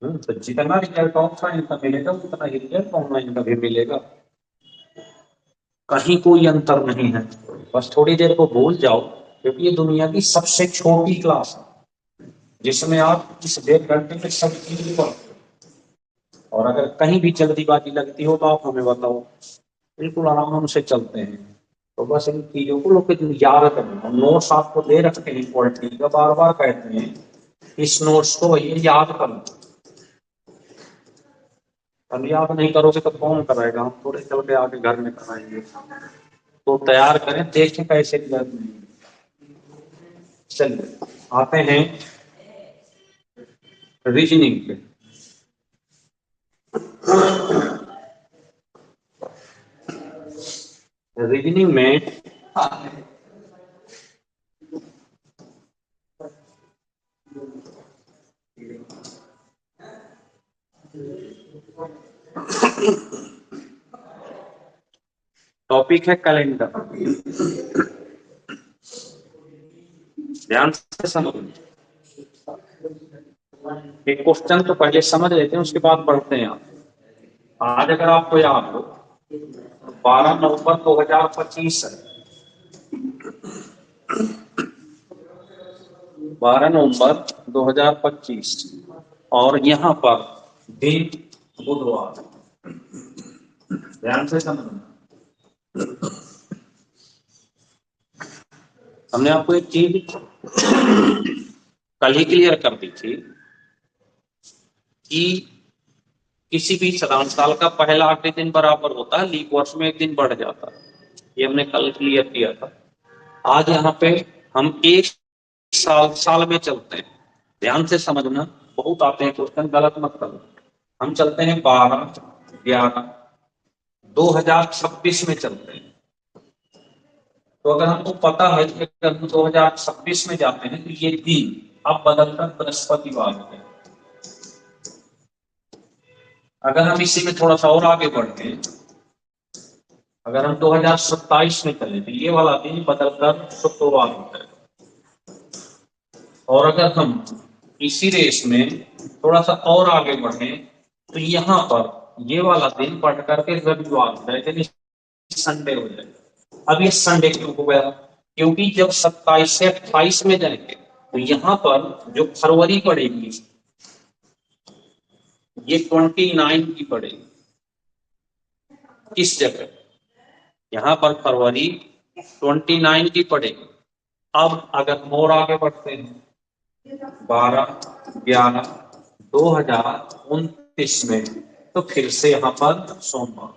तो जितना रिजल्ट ऑफलाइन का मिलेगा उतना ही रिजल्ट ऑनलाइन का भी मिलेगा, कहीं कोई अंतर नहीं है। बस थोड़ी देर को भूल जाओ, क्योंकि ये दुनिया की सबसे छोटी क्लास है जिसमें आप इस 1.5 घंटे में सब चीज पढ़। और अगर कहीं भी जल्दीबाजी लगती हो तो आप हमें बताओ, बिल्कुल आराम से चलते हैं। तो बस इन चीजों को लोग याद करना। नोट्स आपको दे रखते हैं क्वालिटी का, बार बार कहते हैं इस नोट्स को ये याद करना। अब याद नहीं करोगे तो कौन कराएगा, हम थोड़े चल के आके घर में कराएंगे। तो तैयार करें, देखें कैसे याद नहीं। चलिए आते हैं रीजनिंग पे। रीजनिंग में टॉपिक है कैलेंडर। ध्यान से समझ, एक क्वेश्चन तो पहले समझ लेते हैं उसके बाद पढ़ते हैं। आज अगर आपको याद हो 12 नवंबर 2025 है, 12 नवंबर 2025 और यहाँ पर दिन बुधवार। ध्यान से समझना, हमने आपको एक चीज कल ही क्लियर कर दी थी कि किसी भी साल का पहला आखिरी दिन बराबर होता है, लीप वर्ष में एक दिन बढ़ जाता है। ये हमने कल क्लियर किया था। आज यहाँ पे हम एक साल में चलते हैं। ध्यान से समझना, बहुत आते हैं क्वेश्चन, गलत मत करो। हम चलते हैं 12/11/2026 में चलते हैं। तो अगर हमको पता है कि अगर हम 2026 में जाते हैं तो ये दिन अब बदलकर बृहस्पतिवार हो गया। अगर हम इसी में थोड़ा सा और आगे बढ़ते हैं, अगर हम 2027 में चले तो ये वाला दिन बदलकर शुक्रवार हो जाएगा। और अगर हम इसी रेस में थोड़ा सा और आगे बढ़े तो यहाँ पर ये वाला दिन बढ़ करके रविवार हो जाएगा, संडे हो जाएगा। अब ये संडे क्यों हो गया? क्योंकि जब 27 से 28 में जाएंगे तो यहाँ पर जो फरवरी पड़ेगी ये 29 की पड़ेगी। किस जगह? यहाँ पर फरवरी 29 की पड़ेगी। अब अगर और आगे बढ़ते हैं 12/11/2029 में, तो फिर से यहाँ पर सोमवार।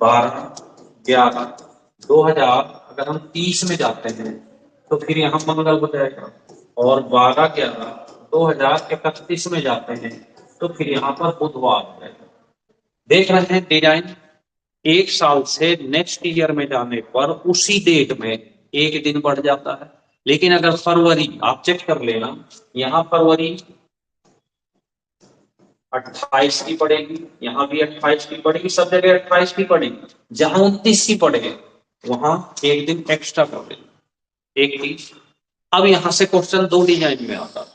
12/11/2000 अगर हम 30 में जाते हैं तो फिर यहाँ मंगल हो जाएगा। और 12/11/2031 में जाते हैं तो फिर यहाँ पर बुधवार हो जाएगा। देख रहे हैं डिजाइन, एक साल से नेक्स्ट ईयर में जाने पर उसी डेट में एक दिन बढ़ जाता है। लेकिन अगर फरवरी आप चेक कर लेना, यहाँ फरवरी 28 की पड़ेगी, यहाँ भी 28 की पड़ेगी, सब जगह 28 की पड़ेगी। जहां 29 की पड़ेगी वहां एक दिन एक्स्ट्रा कर देना, 31। अब यहां से क्वेश्चन दो डिजाइन में आता है।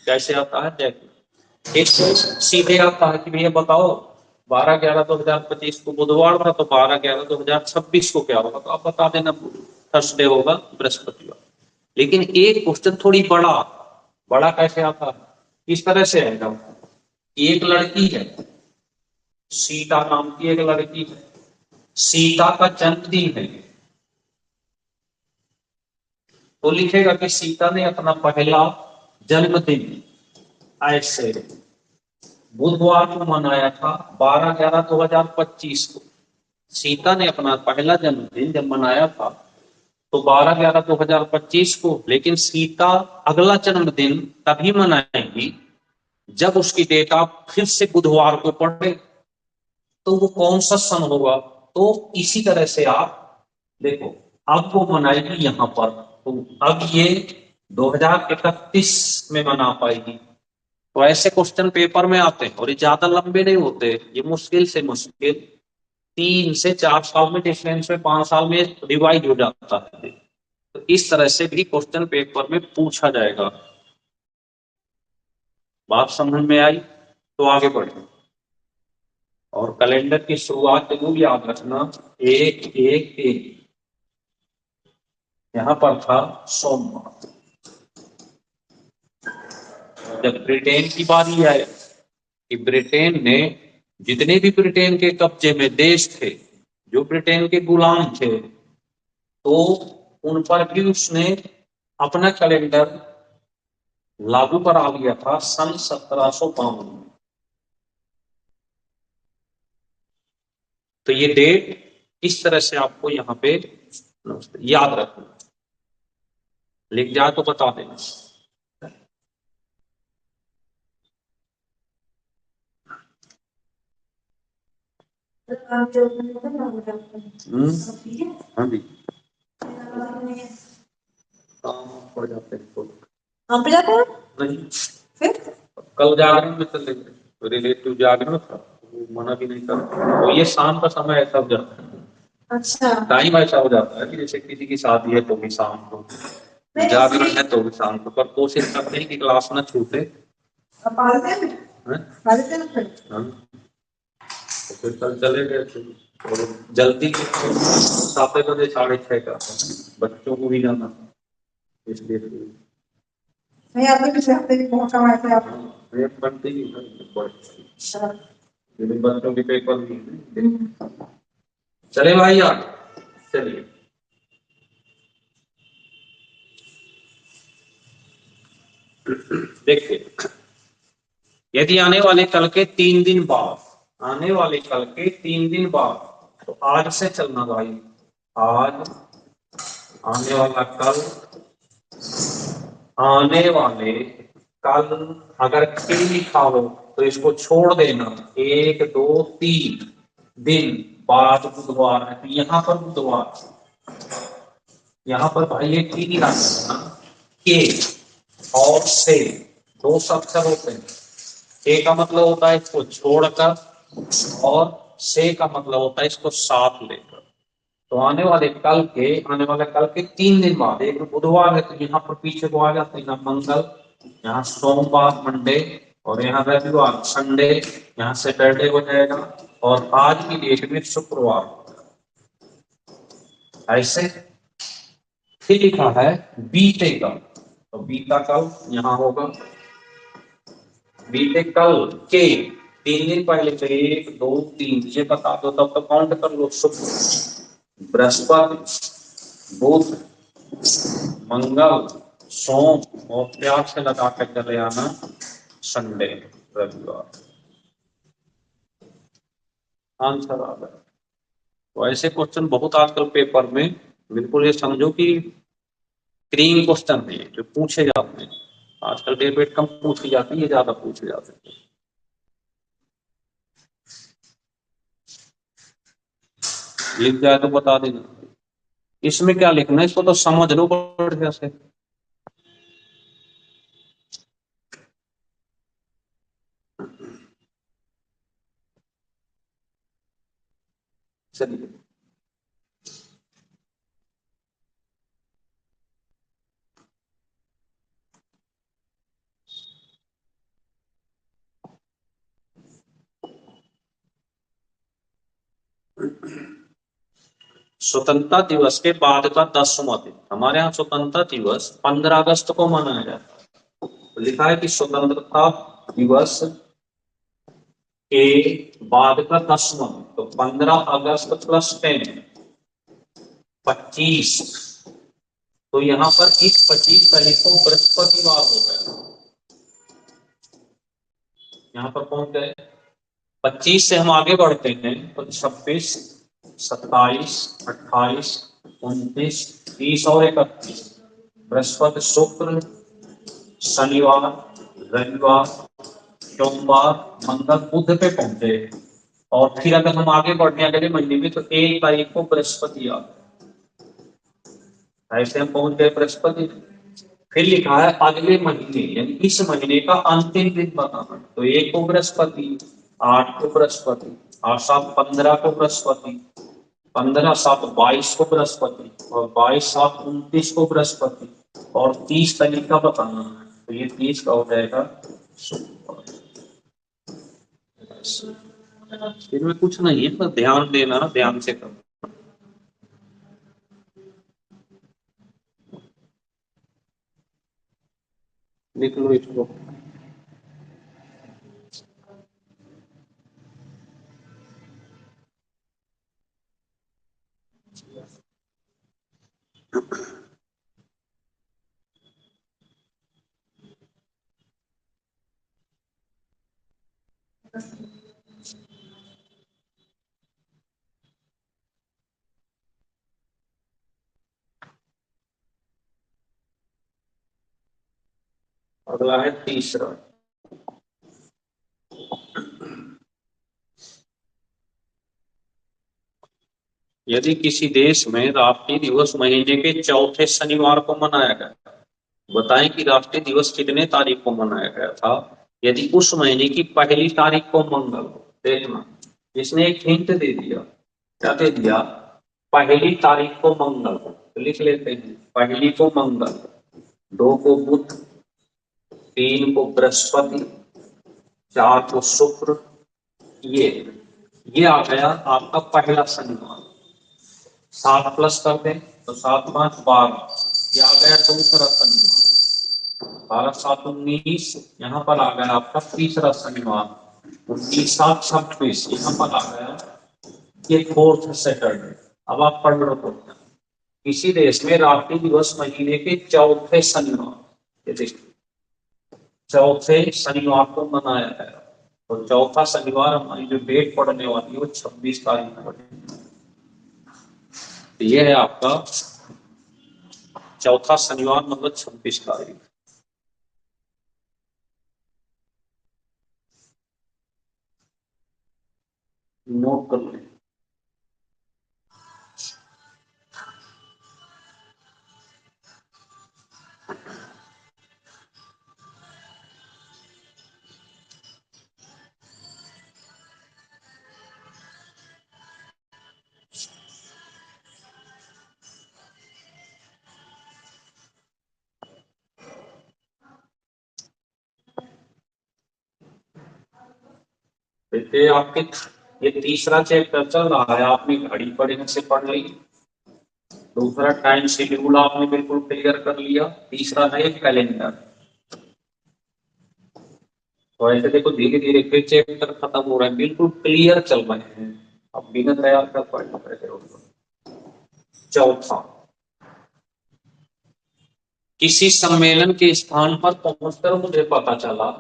कैसे आता है देखो, एक सीधे आता है कि भैया बताओ 12/11/2025 को बुधवार था, तो 12/11/2026 को क्या होगा? तो आप बता देना, थर्सडे होगा, बृहस्पतिवार। लेकिन एक क्वेश्चन थोड़ी बड़ा बड़ा कैसे आता है, इस तरह से आएगा। एक लड़की है, सीता नाम की एक लड़की है, सीता का जन्मदिन है, तो लिखेगा कि सीता ने अपना पहला जन्मदिन ऐसे बुधवार को मनाया था 12/11/2025 को। सीता ने अपना पहला जन्मदिन जब मनाया था तो 12/11/2025 को, लेकिन सीता अगला जन्मदिन तभी मनाएगी जब उसकी डेट आप फिर से बुधवार को पढ़े, तो वो कौन सा सन होगा? तो इसी तरह से आप देखो, अब वो मनाएगी यहां पर, तो अब ये 2031 में मना पाएगी। तो ऐसे क्वेश्चन पेपर में आते हैं और ये ज्यादा लंबे नहीं होते, ये मुश्किल से मुश्किल 3 से 4 साल में डिफरेंस में 5 साल में रिवाइज हो जाता है। तो इस तरह से भी क्वेश्चन पेपर में पूछा जाएगा। बात समझ में आई? तो आगे बढ़े। और कैलेंडर की शुरुआत जरूर याद रखना, 1-1-1। यहां पर था सोमवार। जब ब्रिटेन की बारी आए कि ब्रिटेन ने, जितने भी ब्रिटेन के कब्जे में देश थे, जो ब्रिटेन के गुलाम थे, तो उन पर भी उसने अपना कैलेंडर लागू करा लिया था सन 1752 में। तो ये डेट इस तरह से आपको यहाँ पे याद रखना, लिख जाए तो बता देना। हाँ जी, पड़ जाते हैं पे जाते हैं नहीं, फिर कल जागरण में चले गए, रिलेटिव जागरण था, वो मना भी नहीं कर, तो ये शाम का समय ऐसा हो जाता है। अच्छा, टाइम ऐसा हो जाता है कि जैसे किसी की शादी है तो भी शाम को, जागरण है तो भी शाम को, पर कोशिश करते हैं कि क्लास न छूटे। तो फिर कल चले गए थे और जल्दी 7 बजे 6:30 का बच्चों को भी जाना, इसलिए नहीं आते किसी हफ्ते की पहुंचा हुआ थे आप? एक बनती ही बच्चों के पेपर भी। चले भाई यार, चलिए देखिए, यदि आने वाले कल के 3 दिन बाद, आने वाले कल के 3 दिन बाद, तो आज से चलना भाई, आज, आने वाला कल, आने वाले कल, अगर के लिखा हो तो इसको छोड़ देना, 1-2-3 दिन बाद बुधवार है, तो यहाँ पर बुधवार, यहाँ पर भाई ये की नहीं रखना, के और से 2 अक्षर होते हैं। ए का मतलब होता है इसको छोड़कर, और से का मतलब होता है इसको साथ लेकर। तो आने वाले कल के 3 दिन बाद, एक बुधवार है तो यहाँ पर पीछे को आ जाते हैं, यहाँ मंगल, यहाँ सोमवार मंडे, और यहाँ रविवार संडे, यहाँ सैटरडे हो जाएगा, और आज की डेट में शुक्रवार। ऐसे फिर लिखा है बीते कल, तो बीता कल यहाँ होगा, बीते कल के 3 दिन पहले से 1-2-3 ये बता दो, तब तो काउंट कर लो। शुक्र, बृहस्पति, बुध, मंगल, सोम, और प्यार से लगा कर चले आना संडे, रविवार। आंसर आ गया। तो ऐसे क्वेश्चन बहुत आजकल पेपर में, बिल्कुल ये समझो कि क्रीम क्वेश्चन है जो पूछे जाते हैं। आजकल डेट कम पूछी जाती है, ये ज्यादा पूछे जाते हैं। लिख जाए तो बता देना। इसमें क्या लिखना है, इसको तो समझ लो बढ़िया से। चलिए, स्वतंत्रता दिवस के बाद का 10वां दिन, हमारे यहाँ स्वतंत्रता दिवस 15 अगस्त को मनाया जाता है। तो लिखा है कि स्वतंत्रता दिवस के बाद का 10वां, तो 15 अगस्त प्लस 10, 25। तो यहाँ पर इस 25 तारीख को बृहस्पतिवार हो गया। यहाँ पर कौन गए, 25 से हम आगे बढ़ते हैं तो 26, 27, 28, 29, 30 और 31, बृहस्पति, शुक्र, शनिवार, रविवार, सोमवार, मंगल, बुध पे पहुंचे। और फिर अगर हम आगे बढ़ने अगले महीने में तो 1 तारीख को बृहस्पति आ गए। ऐसे हम पहुंच गए बृहस्पति। फिर लिखा है अगले महीने यानी इस महीने का अंतिम दिन बताना। तो 1 को बृहस्पति, 8 को बृहस्पति, 8 7 15 को बृहस्पति, 15 7 22 को बृहस्पति, और 22 7 29 को बृहस्पति, और 30 तारीख का बताना है। तो ये 30 का हो जाएगा सोमवार। इसमें कुछ नहीं है, बस ध्यान देना, ध्यान से करना। लिख लो इसको। अगला है तीसरा। यदि किसी देश में राष्ट्रीय दिवस महीने के चौथे शनिवार को मनाया गया, बताएं कि राष्ट्रीय दिवस कितने तारीख को मनाया गया था यदि उस महीने की पहली तारीख को मंगल हो। देखना, इसने एक हिंट दे दिया। क्या दे दिया? पहली तारीख को मंगल हो। तो लिख लेते हैं, पहली को मंगल, 2 को बुध, 3 को बृहस्पति, 4 को शुक्र। ये आ गया आपका पहला शनिवार। 7 प्लस कर दें तो 7 5 12, ये आ गया दूसरा शनिवार। 12 7 19, यहाँ पर आ गया आपका तीसरा शनिवार। 19 7 26, यहाँ पर आ गया ये फोर्थ सैटरडे। अब आप पढ़ लो तो, किसी देश में राष्ट्रीय दिवस महीने के चौथे शनिवार, ये देखिए चौथे शनिवार को मनाया गया। तो चौथा शनिवार हमारी जो डेट पड़ने वाली है वो 26 तारीख को पड़ेगी। तो ये है आपका चौथा शनिवार, मतलब 26 तारीख। नोट कर लें। देखिए आपके ये तीसरा चैप्टर चल रहा है, आपने घड़ी पढ़ने से पढ़ ली। दूसरा टाइम शेड्यूल आपने बिल्कुल क्लियर कर लिया। तीसरा है कैलेंडर। तो ऐसे देखो धीरे धीरे फिर चैप्टर खत्म हो रहा है, बिल्कुल क्लियर चल रहे हैं। अब बिना तैयार कर पढ़ना पड़ेगा। चौथा, किसी सम्मेलन के स्थान पर पहुंचकर मुझे पता चला,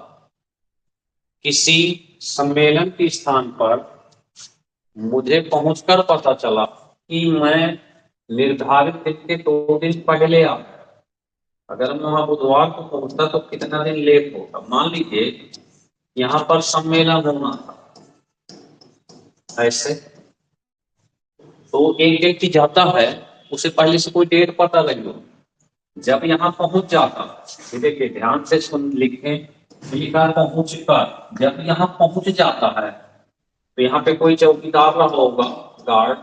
किसी सम्मेलन के स्थान पर मुझे पहुंचकर पता चला कि मैं निर्धारित दिन के 2 दिन पहले आ गया। अगर मैं वहां बुधवार को पहुंचता तो कितना दिन लेट होता। मान लीजिए यहाँ पर सम्मेलन होना था ऐसे, तो एक व्यक्ति जाता है, उसे पहले से कोई डेट पता नहीं हो, जब यहाँ पहुंच जाता, देखिए ध्यान से सुन, लिखें, लिखा पहुंचकर, जब यहाँ पहुंच जाता है तो यहाँ पे कोई चौकीदार रहा होगा, गार्ड।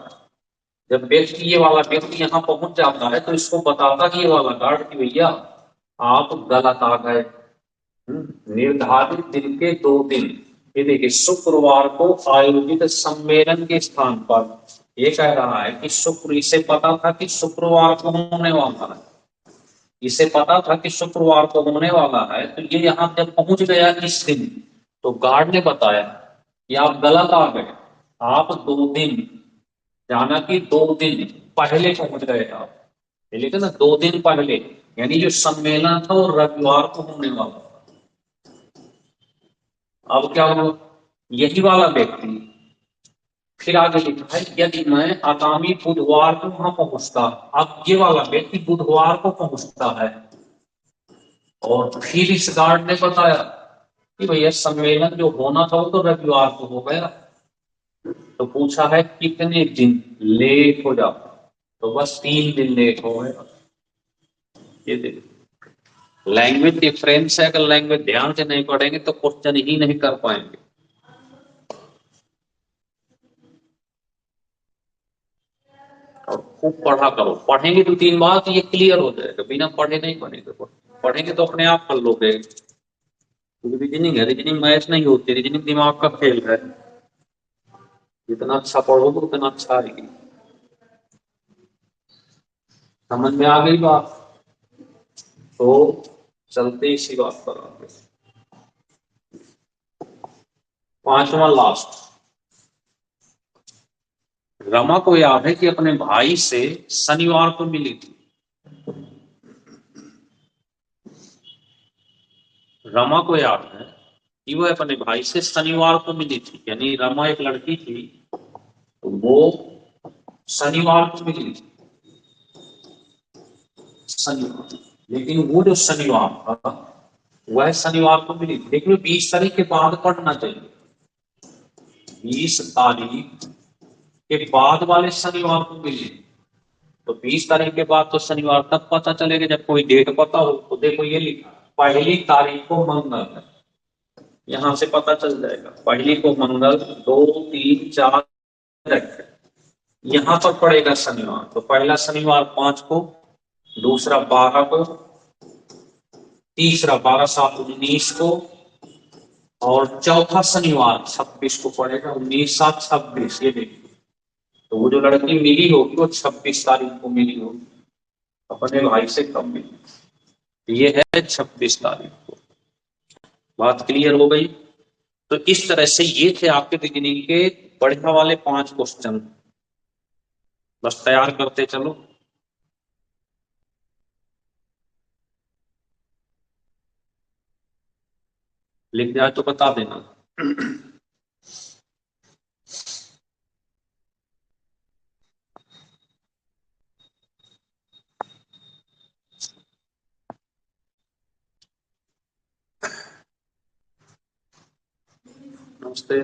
जब व्यक्ति ये वाला व्यक्ति यहाँ पहुंच जाता है तो इसको बताता कि ये वाला गार्ड कि भैया आप गलत आ गए। निर्धारित दिन के 2 दिन, ये देखिए शुक्रवार को आयोजित सम्मेलन के स्थान पर, ये कह रहा है कि शुक्र, इसे पता था कि शुक्रवार को होने वाला है, इसे पता था कि शुक्रवार को होने वाला है। तो ये यहाँ जब पहुंच गया इस दिन, तो गार्ड ने बताया कि आप गलत आ गए, आप 2 दिन, जाना कि 2 दिन पहले पहुंच गए आप। लेकिन ना 2 दिन पहले, यानी जो सम्मेलन था वो रविवार को होने वाला था। अब क्या हुआ, यही वाला व्यक्ति फिर आगे लिखा है, यदि मैं आगामी बुधवार को वहां पहुंचता, अब ये वाला व्यक्ति बुधवार को पहुंचता है, और फिर इस गार्ड ने बताया कि भैया सम्मेलन जो होना था वो तो रविवार को हो गया, तो पूछा है कितने दिन लेट हो जाता, तो बस 3 दिन लेट हो गया। ये देखो लैंग्वेज डिफरेंस है, अगर लैंग्वेज ध्यान से नहीं पढ़ेंगे तो क्वेश्चन ही नहीं कर पाएंगे। और खूब पढ़ा करो, पढ़ेंगे 2-3 बार तो ये क्लियर हो जाएगा, बिना पढ़े नहीं पढ़ेंगे। पढ़ेंगे तो अपने आप कर लोगे, क्योंकि रीजनिंग है, रीजनिंग मैथ नहीं होती, रीजनिंग दिमाग का खेल है। जितना अच्छा पढ़ोगे उतना अच्छा आएगी। समझ में आ गई बात? तो चलते इसी बात पर आगे। 5वां लास्ट। रमा को याद है कि अपने भाई से शनिवार को मिली थी। रमा को याद है कि वह अपने भाई से शनिवार को मिली थी, यानी रमा एक लड़की थी, तो वो शनिवार को मिली थी। शनिवार, लेकिन वो जो शनिवार था वह शनिवार को मिली थी, लेकिन 20 तारीख के बाद पढ़ना चाहिए। 20 तारीख के बाद वाले शनिवार को मिली। तो 20 तारीख के बाद तो शनिवार तब पता चलेगा जब कोई डेट पता हो। तो देखो ये लिखा, पहली तारीख को मंगल है, यहां से पता चल जाएगा। पहली को मंगल, 2, 3, 4 यहां पर पड़ेगा शनिवार। तो पहला शनिवार 5 को, दूसरा 12 को, तीसरा 12-7-19 को, और चौथा शनिवार 26 को पड़ेगा। 19-7-26, ये देखिए। तो वो जो लड़की मिली होगी वो 26 तारीख को मिली होगी, अपने भाई से कब मिली। तो ये है 26 तारीख को। बात क्लियर हो गई? तो इस तरह से ये थे आपके रीजनिंग के बढ़िया वाले 5 क्वेश्चन। बस तैयार करते चलो। लिख जाए तो बता देना। नमस्ते।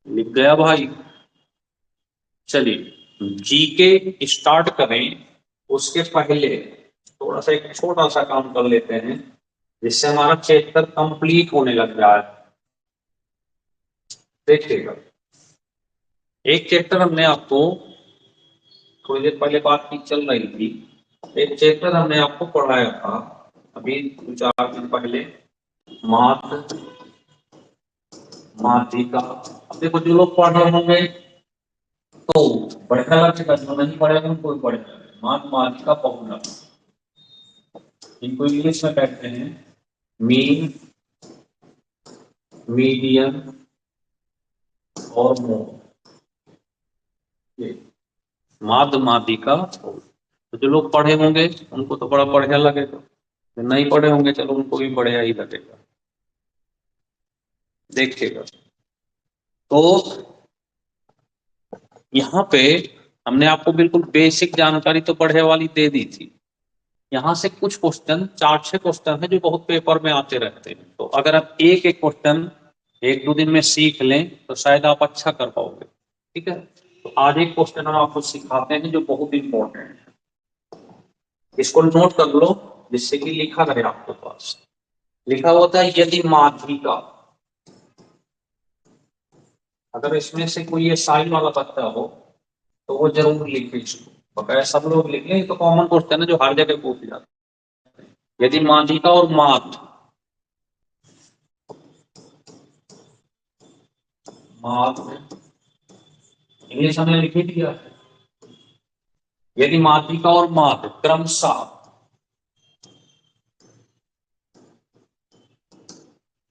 लिख गया भाई? चलिए जीके स्टार्ट करें, उसके पहले थोड़ा सा एक छोटा सा काम कर लेते हैं, जिससे हमारा चैप्टर कंप्लीट होने लग जाए। देखिएगा, एक चैप्टर हमने आपको थोड़ी देर पहले बात की चल रही थी, एक चैप्टर हमने आपको पढ़ाया था अभी 2-4 दिन पहले, मात माध्यिका। अब देखो, जो लोग पढ़ रहे होंगे तो बढ़िया लगेगा, जो नहीं पढ़ेगा उनको भी पढ़ेगा। मात माध्यिका बहुलक, इनको इंग्लिश में कहते हैं मीन, मीडियन और मोड। ये माद माध्यिका। तो जो लोग पढ़े होंगे उनको तो बड़ा बढ़िया लगेगा, जो नहीं पढ़े होंगे चलो उनको भी बढ़िया ही लगेगा। देखिएगा, तो यहाँ पे हमने आपको बिल्कुल बेसिक जानकारी तो बढ़िया वाली दे दी थी। यहाँ से कुछ क्वेश्चन, 4-6 क्वेश्चन है जो बहुत पेपर में आते रहते हैं। तो अगर आप एक एक क्वेश्चन 1-2 दिन में सीख लें तो शायद आप अच्छा कर पाओगे। ठीक है, तो आज एक क्वेश्चन हम आपको सिखाते हैं जो बहुत इंपॉर्टेंट है। इसको नोट कर लो, जिससे कि लिखा रहे आपके पास। लिखा होता है यदि माध्यिका, अगर इसमें से कोई ये साइन वाला बच्चा हो तो वो जरूर लिखे इसको, बकाया सब लोग लिख लें। तो कॉमन क्वेश्चन है जो हर जगह पूछ जाता है। यदि माध्यिका और मात, मात इंग्लिश हमने लिख ही दिया है। यदि माध्यिका और मात क्रमशः,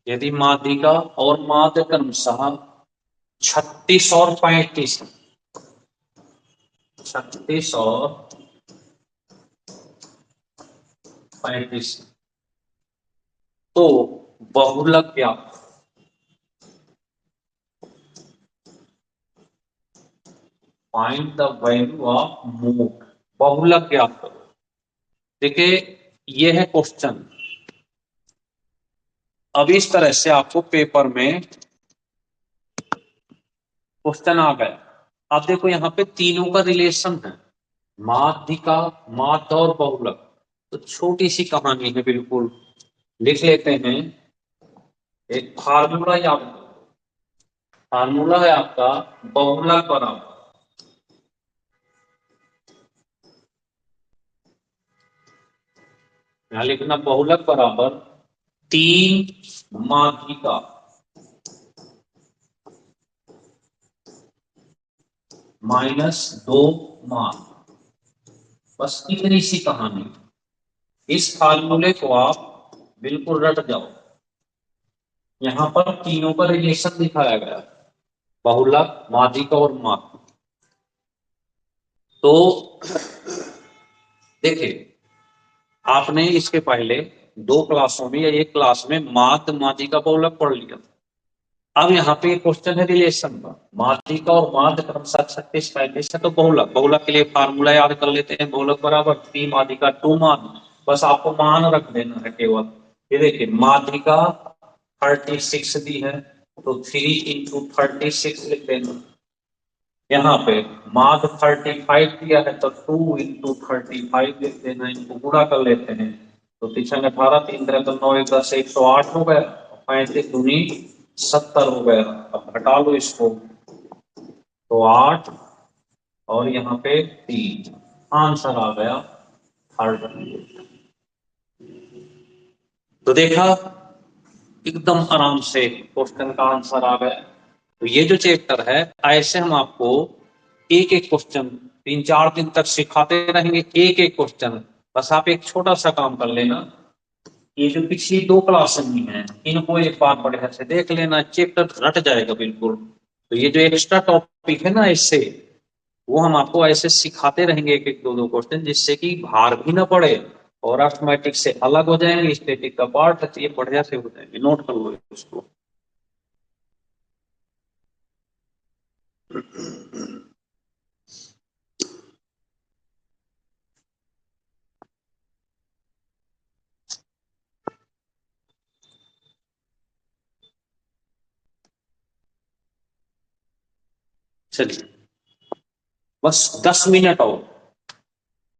यदि माध्यिका और मात क्रमशः 36 और 35, 36 और 35, तो बहुलक क्या? Find the value of mode, बहुलक ज्ञात करो। देखिए ये है क्वेश्चन। अब इस तरह से आपको पेपर में क्वेश्चन आ गया। अब देखो यहाँ पे तीनों का रिलेशन है, माध्यिका, माध्य और बहुलक। तो छोटी सी कहानी है, बिल्कुल लिख लेते हैं। एक फार्मूला याद करो, फार्मूला है आपका बहुलक बराबर, यहाँ लिखना बहुलक बराबर 3 माध्यिका -2 माध्य। बस इतनी सी कहानी। इस फार्मूले को आप बिल्कुल रट जाओ। यहां पर तीनों का रिलेशन दिखाया गया, बहुलक, माध्यिका और माध्य। तो देखिए आपने इसके पहले 2 क्लासों में या 1 क्लास में माध्य, माध्यिका, बहुलक पढ़ लिया। अब यहाँ पे क्वेश्चन है रिलेशन का, माध्यिका और माध्य क्रमशः 36 35 है, तो बहुलक, बहुलक के लिए फार्मूला याद कर लेते हैं। बहुलक बराबर 3 माध्यिका 2 माध्य। बस आपको मान रख देना है केवल। ये देखिए माध्यिका 36 दी है, तो 3 इंटू 36 लिख देना। यहाँ पे माध्य 35 दिया है, तो 2 इंटू 35 लिख देना। इनको गुणा कर लेते हैं, तो 18 3 तो 9 1 10 108 हो गया। 35 दूनी 70 हो गया। अब घटा लो इसको, तो 8 और यहाँ पे 3, आंसर आ गया 38। तो देखा एकदम आराम से क्वेश्चन का आंसर आ गया। तो ये जो चैप्टर है, ऐसे हम आपको एक एक क्वेश्चन 3 4 दिन तक सिखाते रहेंगे, एक एक क्वेश्चन। बस आप एक छोटा सा काम कर लेना, ये जो पिछली 2 क्लास हुई हैं इनको एक बार बढ़िया से देख लेना, चैप्टर रट जाएगा बिल्कुल। तो ये जो एक्स्ट्रा टॉपिक है ना, इससे वो हम आपको ऐसे सिखाते रहेंगे एक एक 2 2 क्वेश्चन, जिससे कि भार भी ना पड़े और अर्थमेटिक से अलग हो जाएंगे, स्टैटिक का पार्ट है, तो ये बढ़िया से हो जाएंगे। नोट कर लो इसको। चलिए बस 10 मिनट और